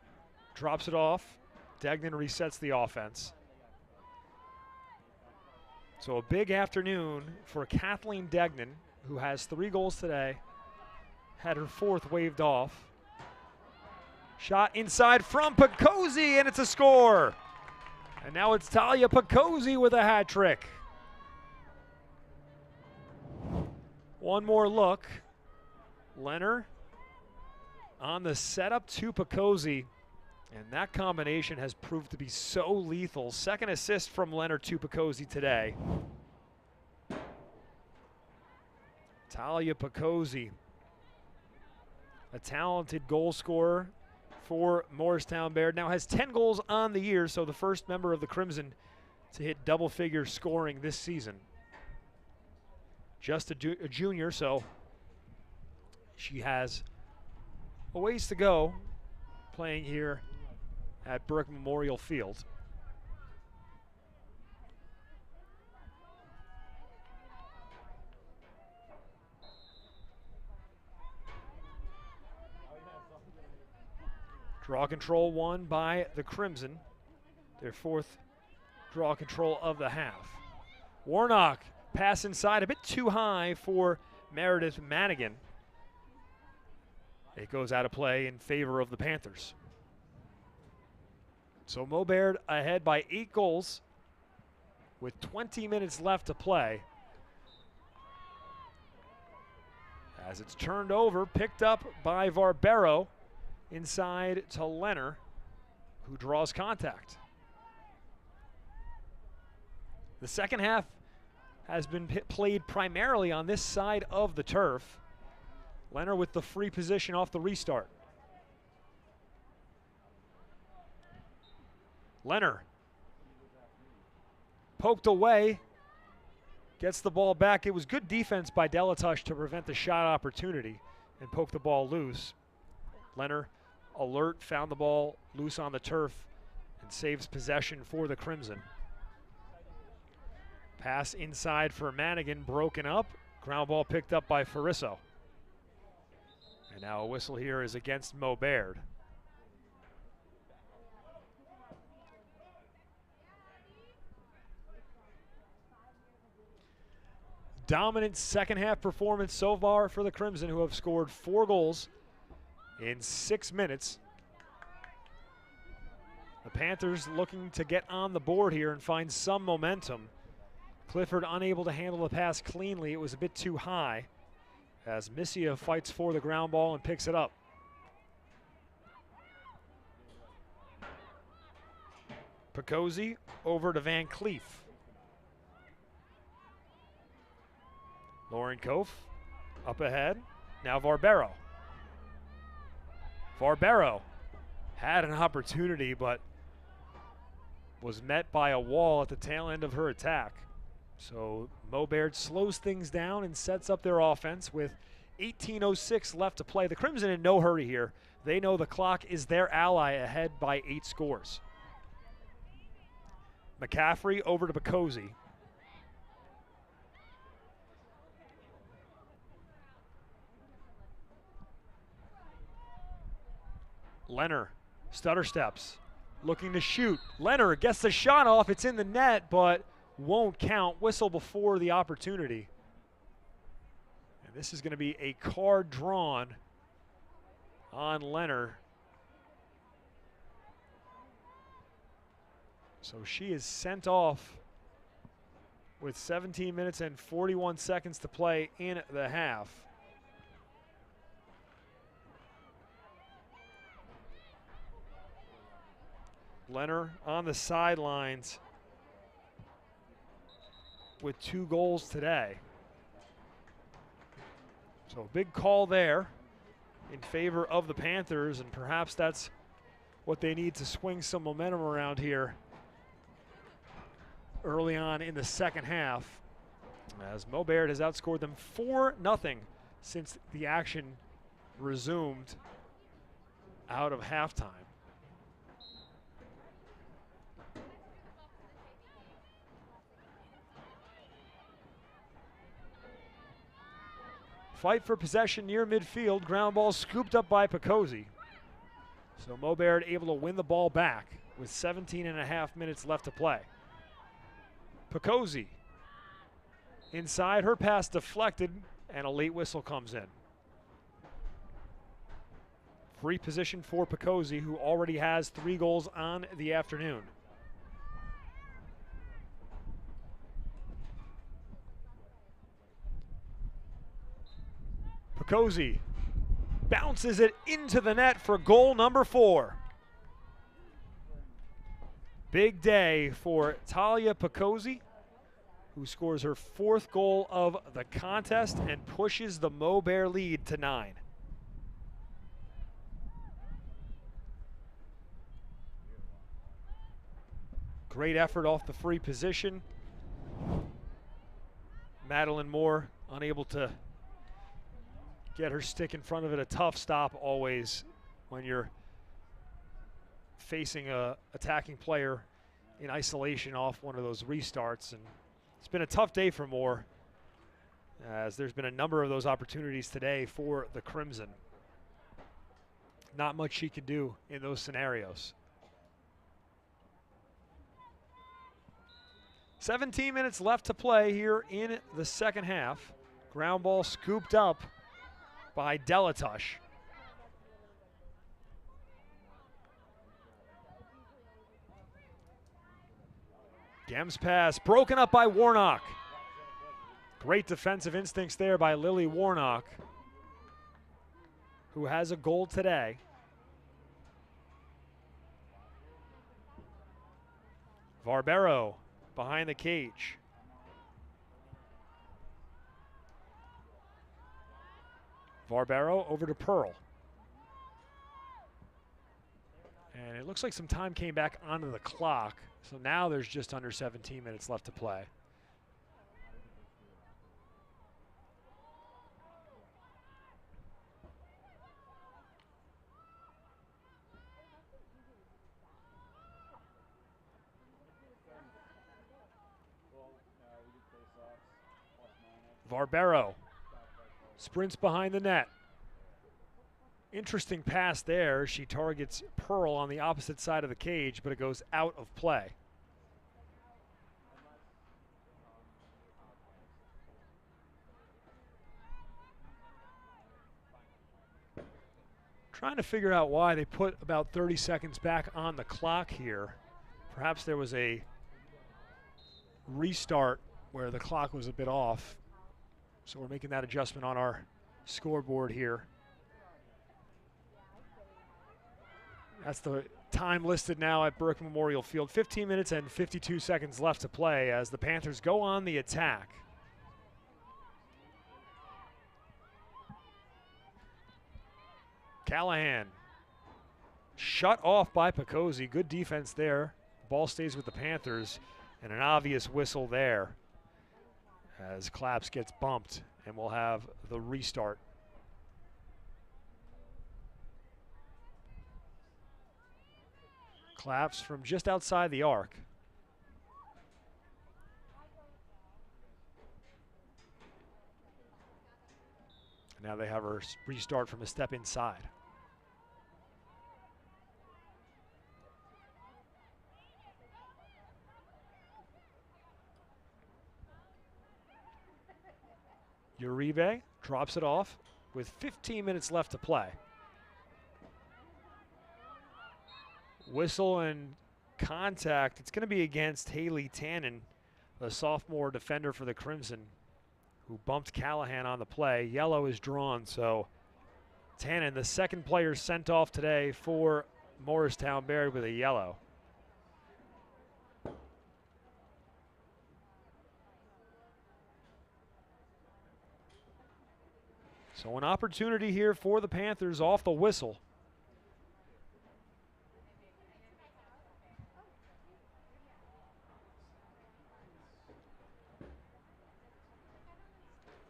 drops it off. Degnan resets the offense. So a big afternoon for Kathleen Degnan, who has 3 goals today. Had her 4th waved off. Shot inside from Picozzi, and it's a score. And now it's Talia Picozzi with a hat trick. One more look. Leonard on the setup to Picozzi, and that combination has proved to be so lethal. 2nd assist from Leonard to Picozzi today. Talia Picozzi, a talented goal scorer for Morristown Bayard, now has 10 goals on the year, so the first member of the Crimson to hit double-figure scoring this season. Just a junior, so she has a ways to go playing here at Burke Memorial Field. Draw control won by the Crimson, their fourth draw control of the half. Warnock, pass inside, a bit too high for Meredith Manigan. It goes out of play in favor of the Panthers. So Mo Bayard ahead by 8 goals with 20 minutes left to play. As it's turned over, picked up by Barbero. Inside to Leonard, who draws contact. The second half has been played primarily on this side of the turf. Leonard with the free position off the restart. Leonard poked away, gets the ball back. It was good defense by Delatush to prevent the shot opportunity and poke the ball loose. Leonard, alert, found the ball loose on the turf and saves possession for the Crimson. Pass inside for Manigan, broken up. Ground ball picked up by Farisso. And now a whistle here is against Mo Bayard. Dominant second half performance so far for the Crimson, who have scored 4 goals in 6 minutes. The Panthers looking to get on the board here and find some momentum. Clifford unable to handle the pass cleanly. It was a bit too high as Missia fights for the ground ball and picks it up. Picozzi over to Van Cleef. Lauren Kof up ahead. Now Barbero. Barbero had an opportunity but was met by a wall at the tail end of her attack. So Mo Bayard slows things down and sets up their offense with 18:06 left to play. The Crimson in no hurry here. They know the clock is their ally, ahead by 8 scores. McCaffrey over to Picozzi. Leonard, stutter steps, looking to shoot. Leonard gets the shot off. It's in the net, but won't count. Whistle before the opportunity. And this is going to be a card drawn on Leonard. So she is sent off with 17 minutes and 41 seconds to play in the half. Leonard on the sidelines with 2 goals today. So a big call there in favor of the Panthers, and perhaps that's what they need to swing some momentum around here early on in the second half, as Mo Bayard has outscored them 4-0 since the action resumed out of halftime. Fight for possession near midfield. Ground ball scooped up by Picozzi. So Mo Bayard able to win the ball back with 17.5 minutes left to play. Picozzi inside, her pass deflected, and a late whistle comes in. Free position for Picozzi, who already has 3 goals on the afternoon. Picozzi bounces it into the net for goal number 4. Big day for Talia Picozzi, who scores her 4th goal of the contest and pushes the Mo Bear lead to 9. Great effort off the free position. Madeline Moore unable to get her stick in front of it. A tough stop always when you're facing a attacking player in isolation off one of those restarts. And it's been a tough day for Moore, as there's been a number of those opportunities today for the Crimson. Not much she could do in those scenarios. 17 minutes left to play here in the second half. Ground ball scooped up by Delatush. Gem's pass broken up by Warnock. Great defensive instincts there by Lily Warnock, who has a goal today. Barbero behind the cage. Barbero over to Pearl. And it looks like some time came back onto the clock. So now there's just under 17 minutes left to play. Barbero sprints behind the net. Interesting pass there. She targets Pearl on the opposite side of the cage, but it goes out of play. Trying to figure out why they put about 30 seconds back on the clock here. Perhaps there was a restart where the clock was a bit off. So we're making that adjustment on our scoreboard here. That's the time listed now at Burke Memorial Field. 15 minutes and 52 seconds left to play as the Panthers go on the attack. Callahan shut off by Picozzi. Good defense there. Ball stays with the Panthers, and an obvious whistle there as Claps gets bumped, and we'll have the restart. Claps from just outside the arc. Now they have her restart from a step inside. Uribe drops it off with 15 minutes left to play. Whistle and contact. It's going to be against Haley Tannen, the sophomore defender for the Crimson, who bumped Callahan on the play. Yellow is drawn, so Tannen, the second player sent off today for Morristown Baird, with a yellow. So an opportunity here for the Panthers off the whistle.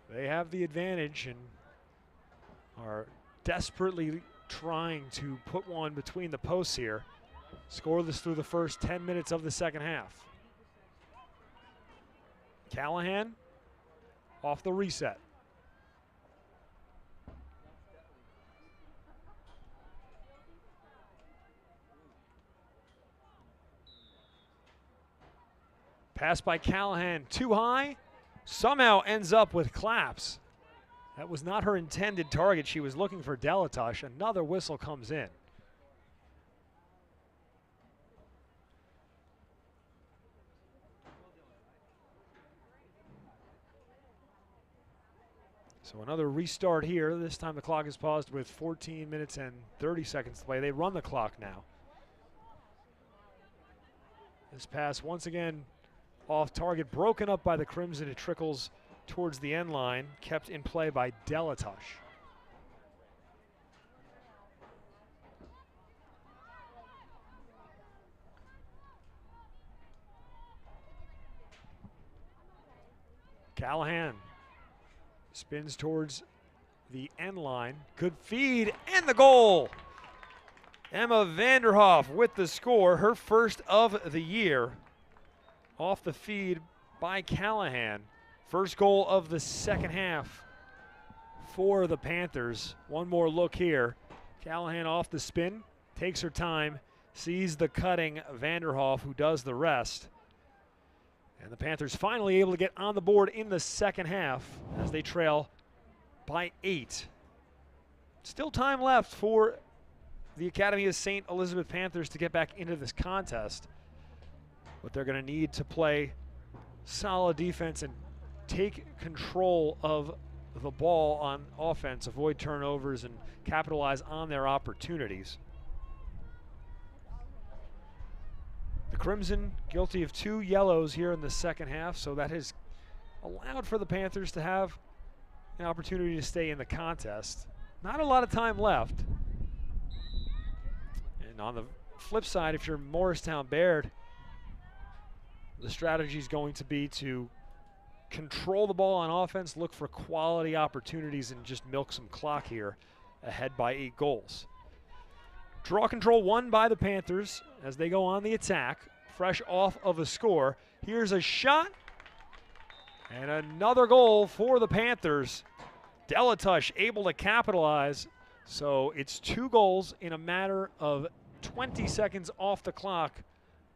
They have the advantage and are desperately trying to put one between the posts here. Scoreless through the first 10 minutes of the second half. Callahan off the reset. Pass by Callahan, too high. Somehow ends up with Claps. That was not her intended target. She was looking for Delatush. Another whistle comes in. So another restart here. This time the clock is paused with 14 minutes and 30 seconds to play. They run the clock now. This pass once again off target, broken up by the Crimson. It trickles towards the end line, kept in play by Delatosh. Callahan spins towards the end line. Good feed and the goal. Emma Vanderhoff with the score, her first of the year, off the feed by Callahan. First goal of the second half for the Panthers. One more look here. Callahan off the spin, takes her time, sees the cutting Vanderhoff, who does the rest. And the Panthers finally able to get on the board in the second half as they trail by 8. Still time left for the Academy of St. Elizabeth Panthers to get back into this contest. But they're going to need to play solid defense and take control of the ball on offense, avoid turnovers, and capitalize on their opportunities. The Crimson guilty of 2 yellows here in the second half, so that has allowed for the Panthers to have an opportunity to stay in the contest. Not a lot of time left. And on the flip side, if you're Morristown Baird, the strategy is going to be to control the ball on offense, look for quality opportunities, and just milk some clock here, ahead by 8 goals. Draw control won by the Panthers as they go on the attack, fresh off of a score. Here's a shot and another goal for the Panthers. Delatush able to capitalize, so it's 2 goals in a matter of 20 seconds off the clock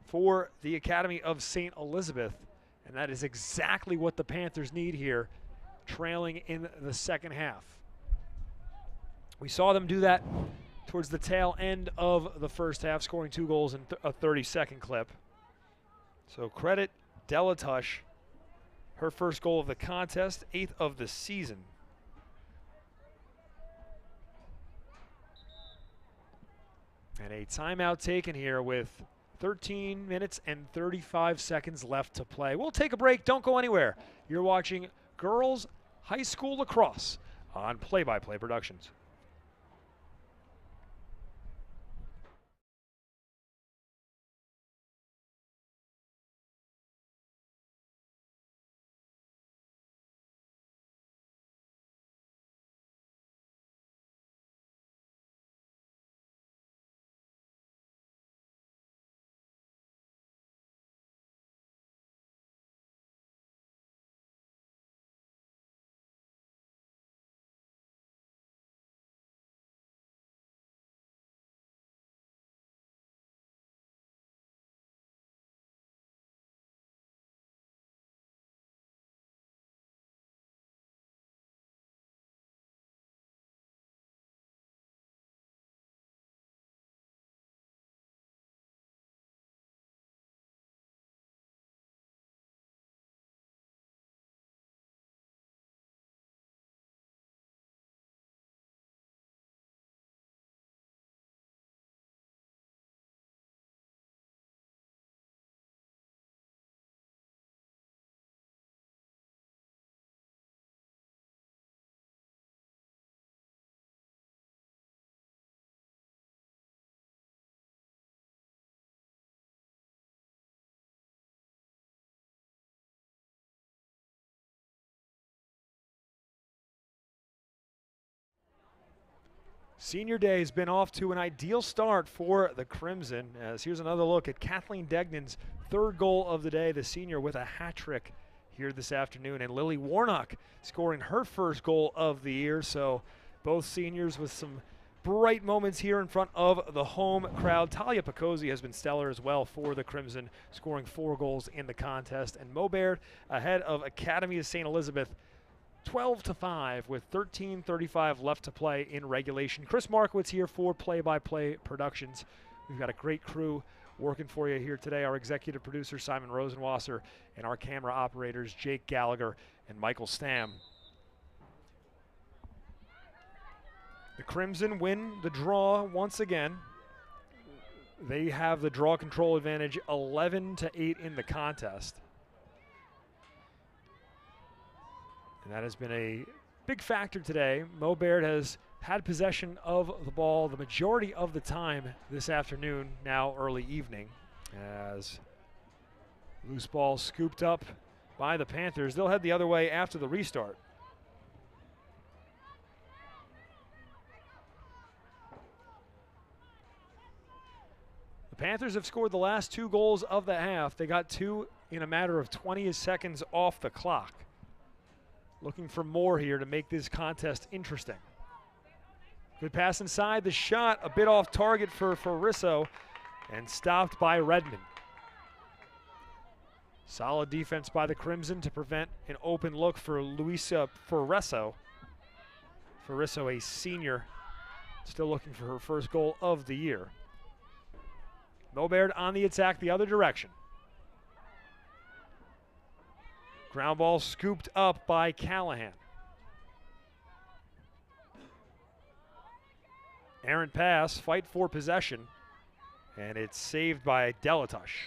for the Academy of St. Elizabeth, and that is exactly what the Panthers need here, trailing in the second half. We saw them do that towards the tail end of the first half, scoring 2 goals in a 30-second clip. So credit Delatush, her first goal of the contest, 8th of the season. And a timeout taken here with 13 minutes and 35 seconds left to play. We'll take a break. Don't go anywhere. You're watching Girls High School Lacrosse on Play-by-Play Productions. Senior Day has been off to an ideal start for the Crimson, as here's another look at Kathleen Degnan's 3rd goal of the day, the senior with a hat trick here this afternoon, and Lily Warnock scoring her first goal of the year. So both seniors with some bright moments here in front of the home crowd. Talia Picozzi has been stellar as well for the Crimson, scoring 4 goals in the contest. And Mo Baird ahead of Academy of St. Elizabeth 12-5 with 13:35 left to play in regulation. Chris Markowitz here for Play-by-Play Productions. We've got a great crew working for you here today. Our executive producer, Simon Rosenwasser, and our camera operators, Jake Gallagher and Michael Stam. The Crimson win the draw once again. They have the draw control advantage 11-8 in the contest. And that has been a big factor today. Mo Baird has had possession of the ball the majority of the time this afternoon, now early evening, as loose ball scooped up by the Panthers. They'll head the other way after the restart. The Panthers have scored the last 2 goals of the half. They got 2 in a matter of 20 seconds off the clock. Looking for more here to make this contest interesting. Good pass inside, the shot a bit off target for Risso and stopped by Redmond. Solid defense by the Crimson to prevent an open look for Luisa Ferresso. Ferresso, a senior, still looking for her first goal of the year. Mo Baird on the attack the other direction. Ground ball scooped up by Callahan. Errant pass, fight for possession, and it's saved by Delatush.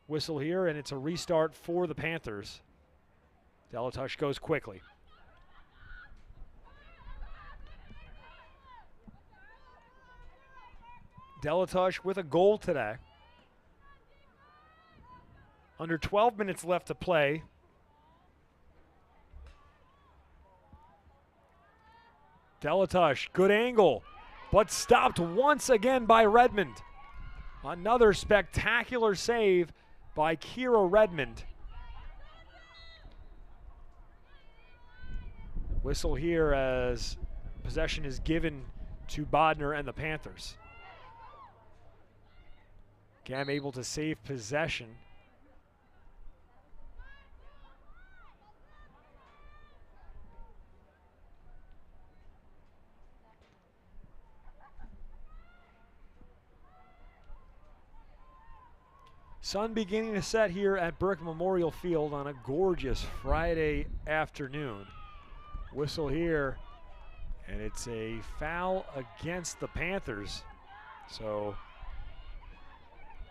Whistle here, and it's a restart for the Panthers. Delatush goes quickly. Delatush with a goal today. Under 12 minutes left to play. Delatush, good angle, but stopped once again by Redmond. Another spectacular save by Kira Redmond. Whistle here as possession is given to Bodner and the Panthers. Gam able to save possession. Sun beginning to set here at Burke Memorial Field on a gorgeous Friday afternoon. Whistle here, and it's a foul against the Panthers. So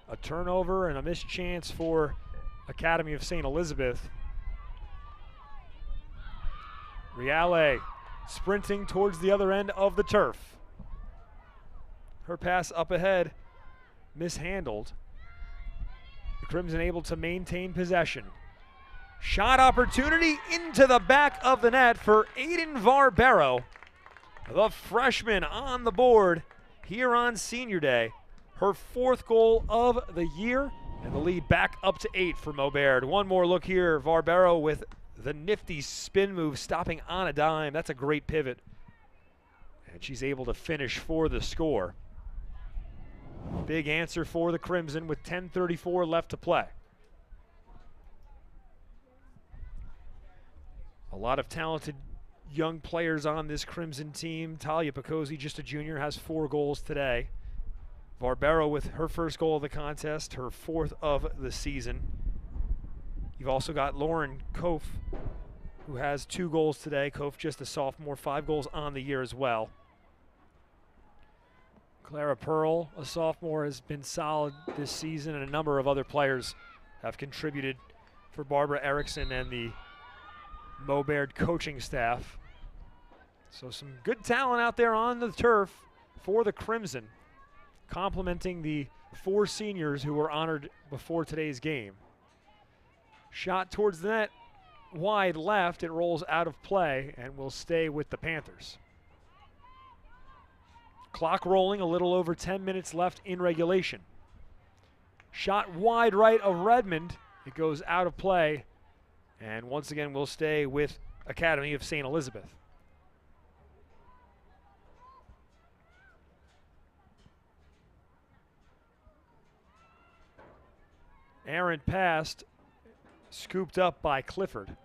a turnover and a missed chance for Academy of St. Elizabeth. Reale sprinting towards the other end of the turf. Her pass up ahead, mishandled. The Crimson able to maintain possession. Shot opportunity into the back of the net for Aiden Varbero, the freshman on the board here on Senior Day. Her 4th goal of the year, and the lead back up to 8 for Mo Baird. One more look here, Varbero with the nifty spin move, stopping on a dime. That's a great pivot, and she's able to finish for the score. Big answer for the Crimson with 10:34 left to play. A lot of talented young players on this Crimson team. Talia Picozzi, just a junior, has 4 goals today. Varbero with her first goal of the contest, her 4th of the season. You've also got Lauren Kof, who has 2 goals today. Kof just a sophomore, 5 goals on the year as well. Clara Pearl, a sophomore, has been solid this season, and a number of other players have contributed for Barbara Erickson and the Mo Baird coaching staff. So some good talent out there on the turf for the Crimson, complementing the 4 seniors who were honored before today's game. Shot towards the net, wide left, it rolls out of play and will stay with the Panthers. Clock rolling, a little over 10 minutes left in regulation. Shot wide right of Redmond, it goes out of play, and once again will stay with Academy of St. Elizabeth. Errant passed, scooped up by Clifford.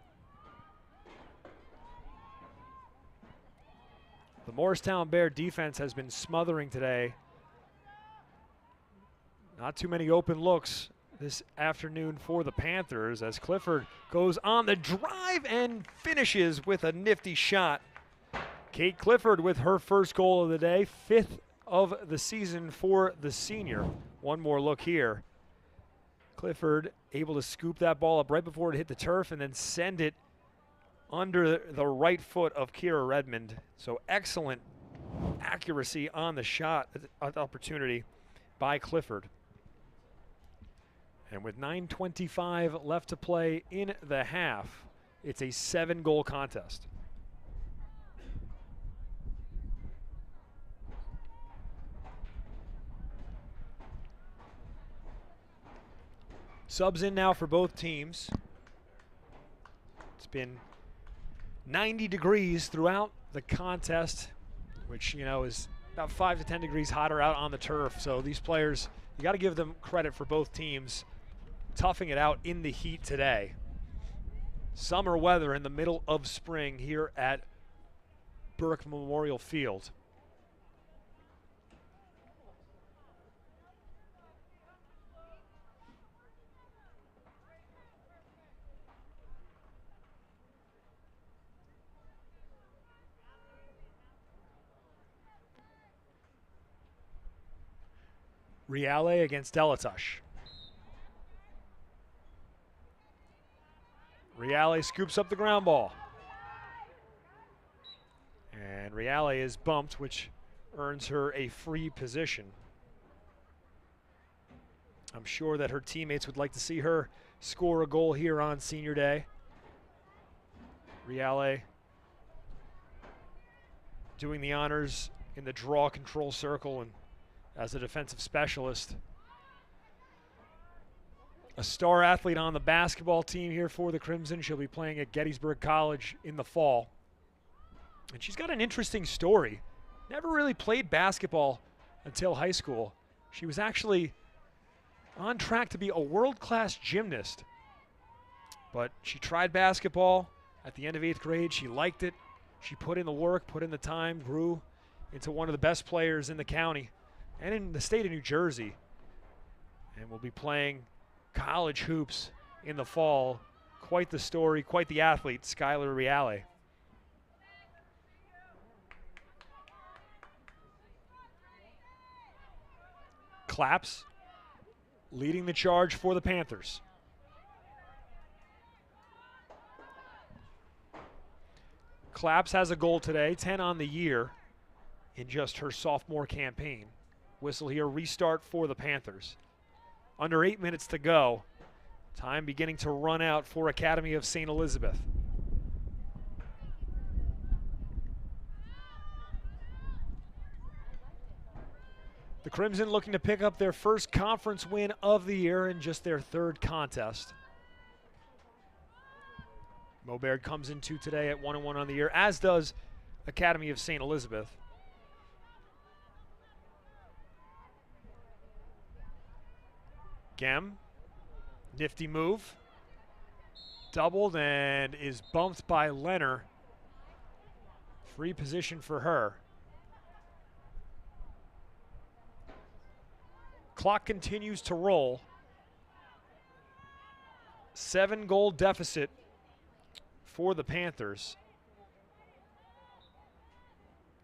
The Morristown Bear defense has been smothering today. Not too many open looks this afternoon for the Panthers as Clifford goes on the drive and finishes with a nifty shot. Kate Clifford with her first goal of the day, 5th of the season for the senior. One more look here. Clifford able to scoop that ball up right before it hit the turf and then send it under the right foot of Kira Redmond. So excellent accuracy on the shot opportunity by Clifford. And with 9:25 left to play in the half, it's a 7-goal contest. Subs in now for both teams. It's been 90 degrees throughout the contest, which, you know, is about 5 to 10 degrees hotter out on the turf. So these players, you got to give them credit for both teams toughing it out in the heat today. Summer weather in the middle of spring here at Burke Memorial Field. Reale against Delatush. Reale scoops up the ground ball. And Reale is bumped, which earns her a free position. I'm sure that her teammates would like to see her score a goal here on senior day. Reale doing the honors in the draw control circle and as a defensive specialist. A star athlete on the basketball team here for the Crimson. She'll be playing at Gettysburg College in the fall. And she's got an interesting story. Never really played basketball until high school. She was actually on track to be a world-class gymnast. But she tried basketball at the end of 8th grade. She liked it. She put in the work, put in the time, grew into one of the best players in the county and in the state of New Jersey. And will be playing college hoops in the fall. Quite the story, quite the athlete, Skylar Reale. Claps leading the charge for the Panthers. Claps has a goal today, 10 on the year in just her sophomore campaign. Whistle here, restart for the Panthers. Under 8 minutes to go. Time beginning to run out for Academy of St. Elizabeth. The Crimson looking to pick up their first conference win of the year in just their 3rd contest. Mobaird comes into today at 1-1 on the year, as does Academy of St. Elizabeth. Gem, nifty move, doubled and is bumped by Leonard. Free position for her. Clock continues to roll. 7-goal deficit for the Panthers.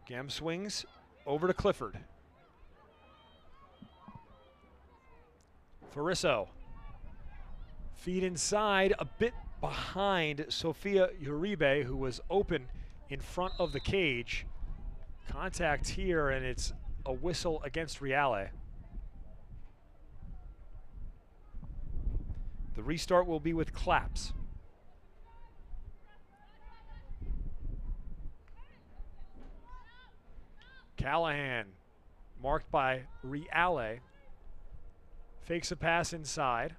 Gem swings over to Clifford. Farisso. Feed inside, a bit behind Sofia Uribe, who was open in front of the cage. Contact here, and it's a whistle against Reale. The restart will be with Claps. Callahan, marked by Reale. Fakes a pass inside,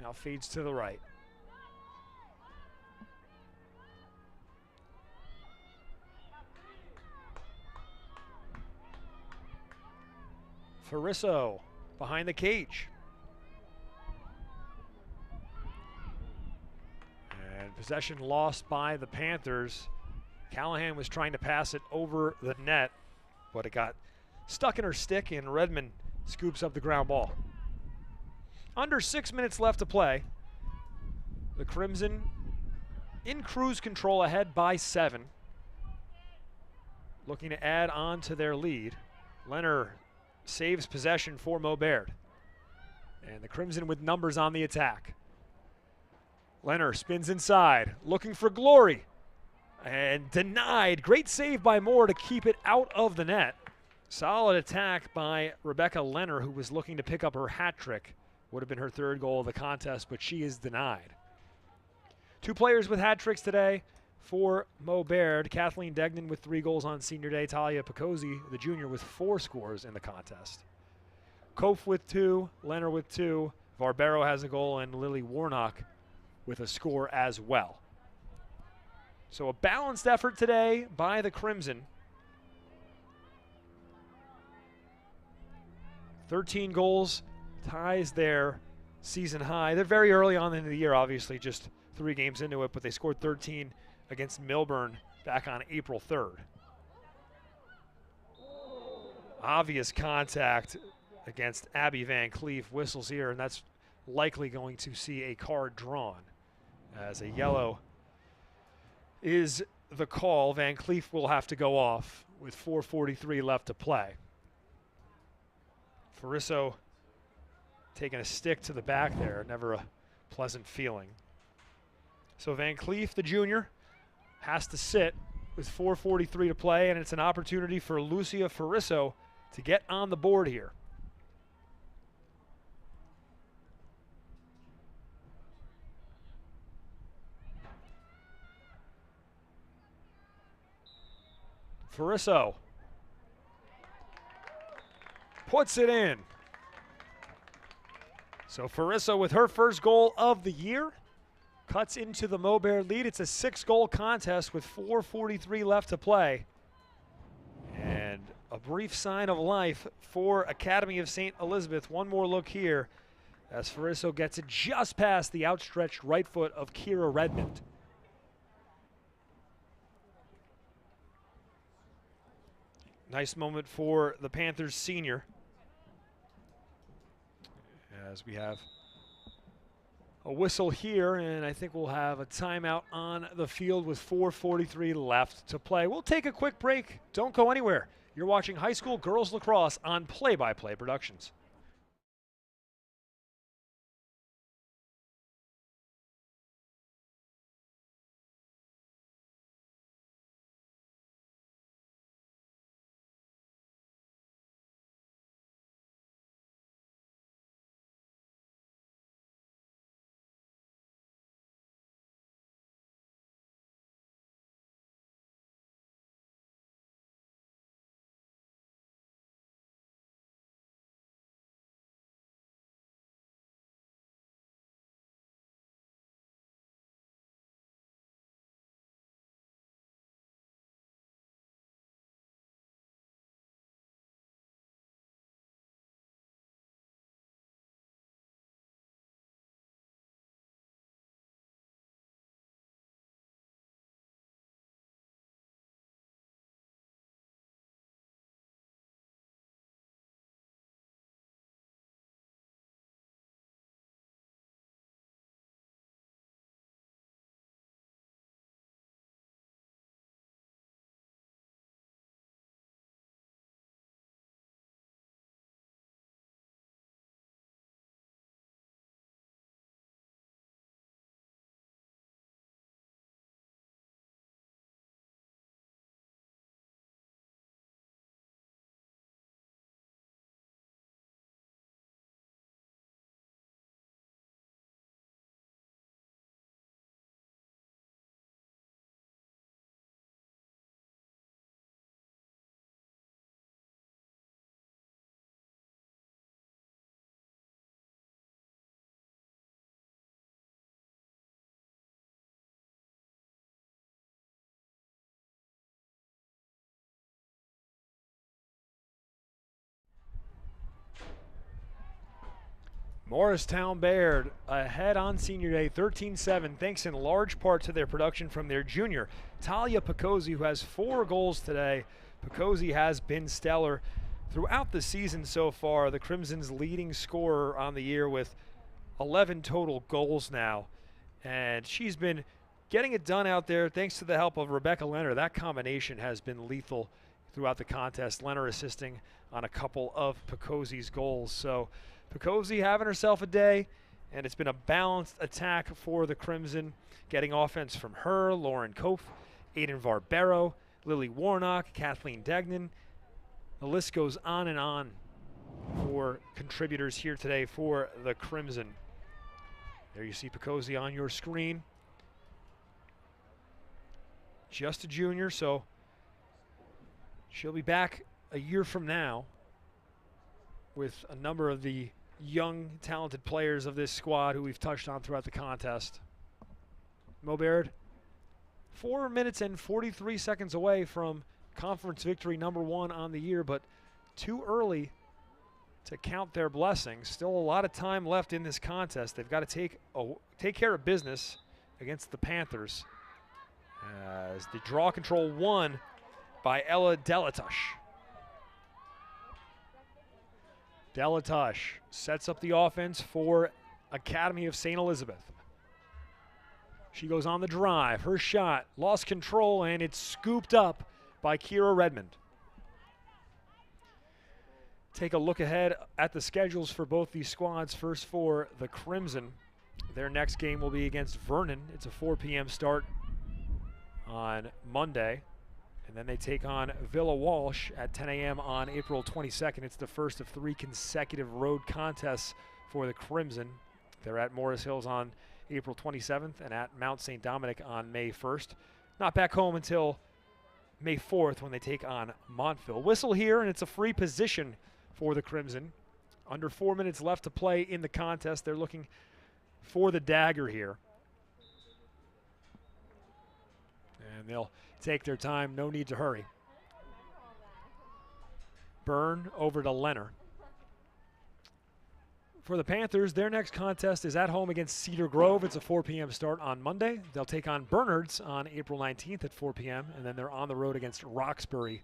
now feeds to the right. Farisso behind the cage. And possession lost by the Panthers. Callahan was trying to pass it over the net, but it got stuck in her stick, and Redmond scoops up the ground ball. Under 6 minutes left to play. The Crimson in cruise control, ahead by 7. Looking to add on to their lead. Leonard saves possession for Mobaird. And the Crimson with numbers on the attack. Leonard spins inside, looking for Glory. And denied. Great save by Moore to keep it out of the net. Solid attack by Rebecca Lenner, who was looking to pick up her hat trick. Would have been her third goal of the contest, but she is denied. 2 players with hat tricks today for Mo Baird. Kathleen Degnan with 3 goals on senior day. Talia Picozzi, the junior, with 4 scores in the contest. Kof with 2, Lenner with 2, Barbero has a goal, and Lily Warnock with a score as well. So a balanced effort today by the Crimson. 13 goals, ties their season high. They're very early on in the year, obviously, just 3 games into it, but they scored 13 against Milburn back on April 3rd. Obvious contact against Abby Van Cleef. Whistles here, and that's likely going to see a card drawn as a yellow is the call. Van Cleef will have to go off with 4:43 left to play. Farisso taking a stick to the back there, never a pleasant feeling. So Van Cleef, the junior, has to sit with 4:43 to play, and it's an opportunity for Lucia Farisso to get on the board here. Farisso puts it in. So Farisso with her first goal of the year cuts into the Mo Baird lead. It's a 6-goal contest with 4:43 left to play. And a brief sign of life for Academy of St. Elizabeth. One more look here as Farisso gets it just past the outstretched right foot of Kira Redmond. Nice moment for the Panthers senior, as we have a whistle here, and I think we'll have a timeout on the field with 4:43 left to play. We'll take a quick break. Don't go anywhere. You're watching high school girls lacrosse on Play by Play Productions. Morristown Baird ahead on senior day, 13-7, thanks in large part to their production from their junior, Talia Picozzi, who has 4 goals today. Picozzi has been stellar throughout the season so far. The Crimson's leading scorer on the year with 11 total goals now. And she's been getting it done out there thanks to the help of Rebecca Lenner. That combination has been lethal throughout the contest. Lenner assisting on a couple of Picozzi's goals. So Picozzi having herself a day, and it's been a balanced attack for the Crimson, getting offense from her, Lauren Kof, Aiden Varbero, Lily Warnock, Kathleen Degnan. The list goes on and on for contributors here today for the Crimson. There you see Picozzi on your screen. Just a junior, so she'll be back a year from now with a number of the young, talented players of this squad who we've touched on throughout the contest. Mo Baird, 4 minutes and 43 seconds away from conference victory #1 on the year, but too early to count their blessings. Still a lot of time left in this contest. They've got to take care of business against the Panthers, as the draw control won by Ella Delatush. Delatush sets up the offense for Academy of St. Elizabeth. She goes on the drive. Her shot lost control, and it's scooped up by Kira Redmond. Take a look ahead at the schedules for both these squads. First for the Crimson. Their next game will be against Vernon. It's a 4 p.m. start on Monday. And then they take on Villa Walsh at 10 a.m. on April 22nd. It's the first of 3 consecutive road contests for the Crimson. They're at Morris Hills on April 27th and at Mount St. Dominic on May 1st. Not back home until May 4th when they take on Montville. Whistle here, and it's a free position for the Crimson. Under 4 minutes left to play in the contest. They're looking for the dagger here. And they'll take their time, no need to hurry. Byrne over to Leonard. For the Panthers, their next contest is at home against Cedar Grove. It's a 4 p.m. start on Monday. They'll take on Bernards on April 19th at 4 p.m. And then they're on the road against Roxbury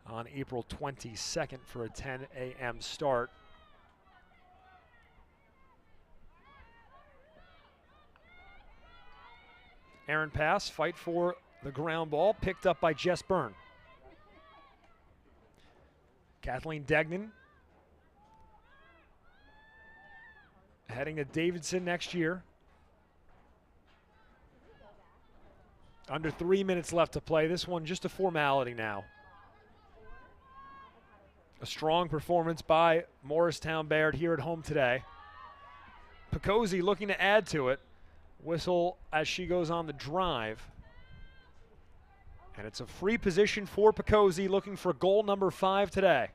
on April 22nd for a 10 a.m. start. Aaron pass, fight for the ground ball, picked up by Jess Byrne. Kathleen Degnan heading to Davidson next year. Under 3 minutes left to play. This one just a formality now. A strong performance by Morristown Bayard here at home today. Picozzi looking to add to it. Whistle as she goes on the drive. And it's a free position for Picozzi, looking for goal number 5 today.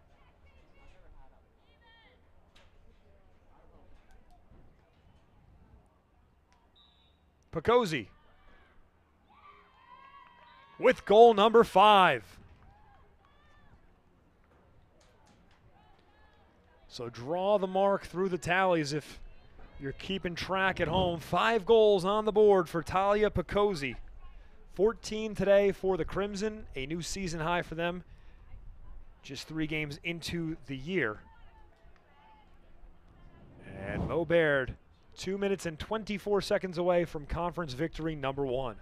Picozzi with goal number 5. So draw the mark through the tallies if you're keeping track at home. 5 goals on the board for Talia Picozzi. 14 today for the Crimson, a new season high for them. Just 3 games into the year. And Mo Baird, 2 minutes and 24 seconds away from conference victory #1.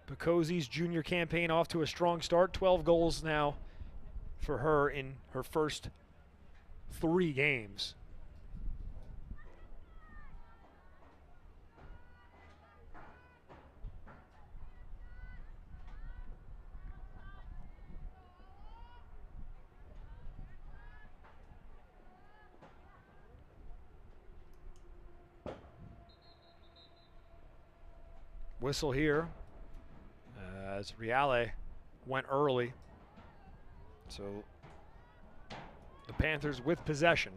Picozzi's junior campaign off to a strong start. 12 goals now for her in her first 3 games. Whistle here as Reale went early. So the Panthers with possession.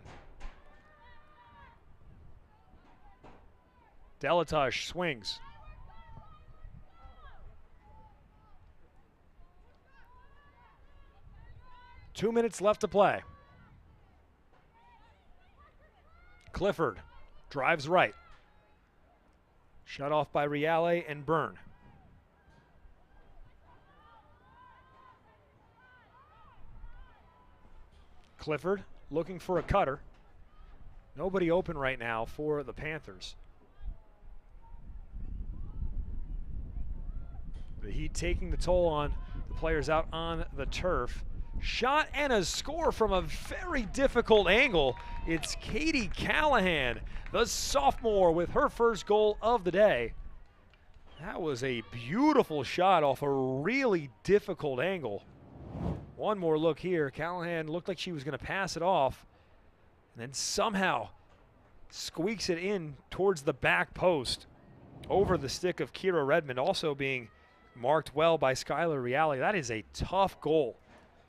Delatush swings. Two minutes left to play. Clifford drives right. Shut off by Reale and Byrne. Clifford looking for a cutter. Nobody open right now for the Panthers. The heat taking the toll on the players out on the turf. Shot and a score from a very difficult angle. It's Katie Callahan, the sophomore, with her first goal of the day. That was a beautiful shot off a really difficult angle. One more look here. Callahan looked like she was going to pass it off, and then somehow squeaks it in towards the back post over the stick of Kira Redmond, also being marked well by Skylar Reale. That is a tough goal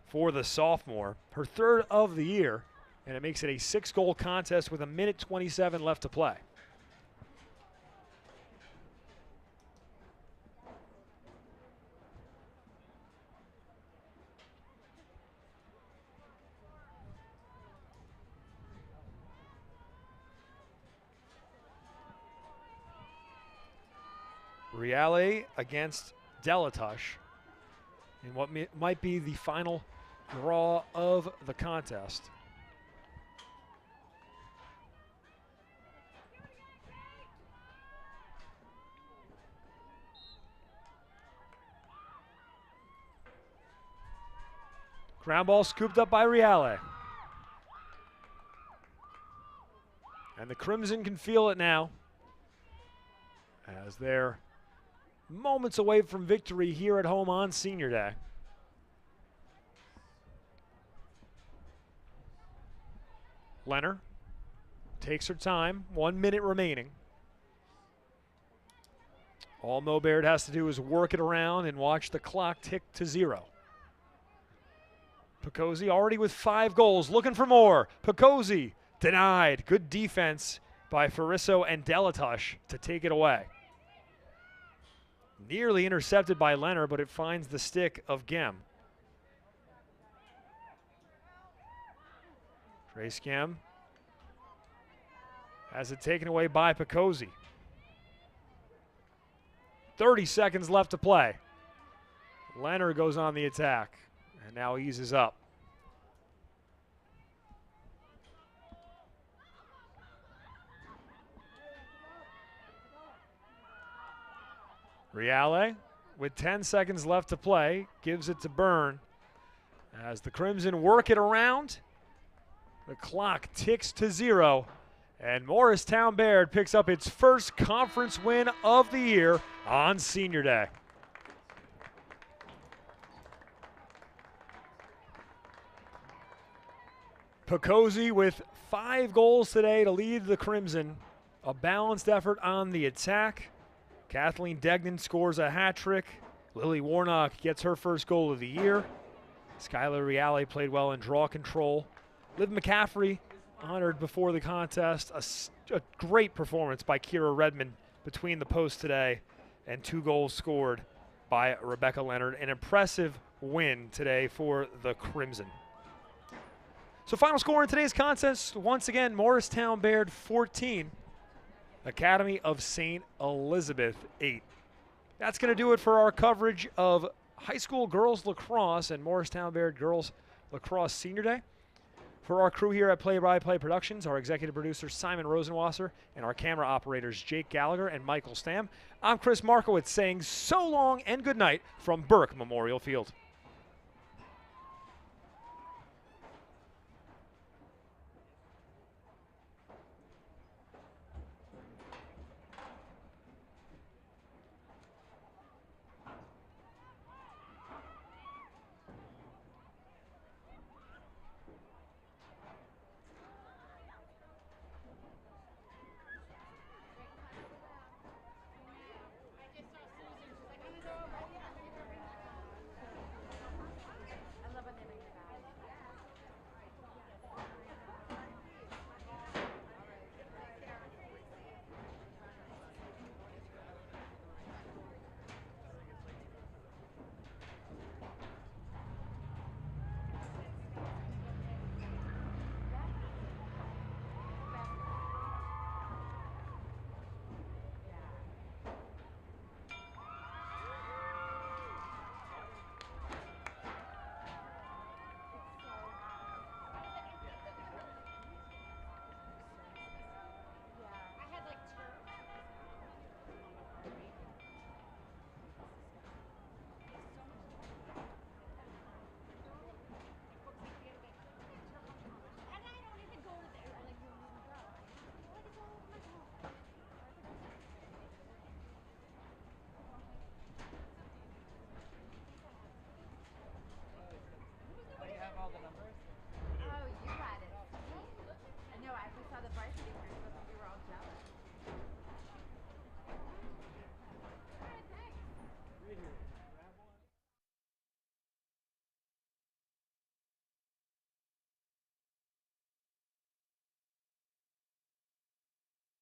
for the sophomore, her third of the year, and it makes it a 6-goal contest with 1:27 left to play. Reale against Delatush in what might be the final draw of the contest. Ground ball scooped up by Reale. And the Crimson can feel it now, as they're moments away from victory here at home on Senior Day. Leonard takes her time, 1 minute remaining. All Mo Baird has to do is work it around and watch the clock tick to 0. Picozzi already with 5 goals, looking for more. Picozzi denied. Good defense by Farisso and Delatush to take it away. Nearly intercepted by Leonard, but it finds the stick of Gem. Trace Gem has it taken away by Picozzi. 30 seconds left to play. Leonard goes on the attack and now eases up. Reale, with 10 seconds left to play, gives it to Byrne. As the Crimson work it around, the clock ticks to 0, and Morristown Baird picks up its first conference win of the year on Senior Day. Picozzi with 5 goals today to lead the Crimson. A balanced effort on the attack. Kathleen Degnan scores a hat trick. Lily Warnock gets her first goal of the year. Skylar Reale played well in draw control. Liv McCaffrey honored before the contest. A great performance by Kira Redmond between the posts today, and 2 goals scored by Rebecca Leonard. An impressive win today for the Crimson. So final score in today's contest, once again, Morristown Baird 14. Academy of St. Elizabeth 8. That's going to do it for our coverage of high school girls lacrosse and Morristown Baird girls lacrosse Senior Day. For our crew here at Play by Play Productions, our executive producer Simon Rosenwasser and our camera operators Jake Gallagher and Michael Stam, I'm Chris Markowitz saying so long and good night from Burke Memorial Field.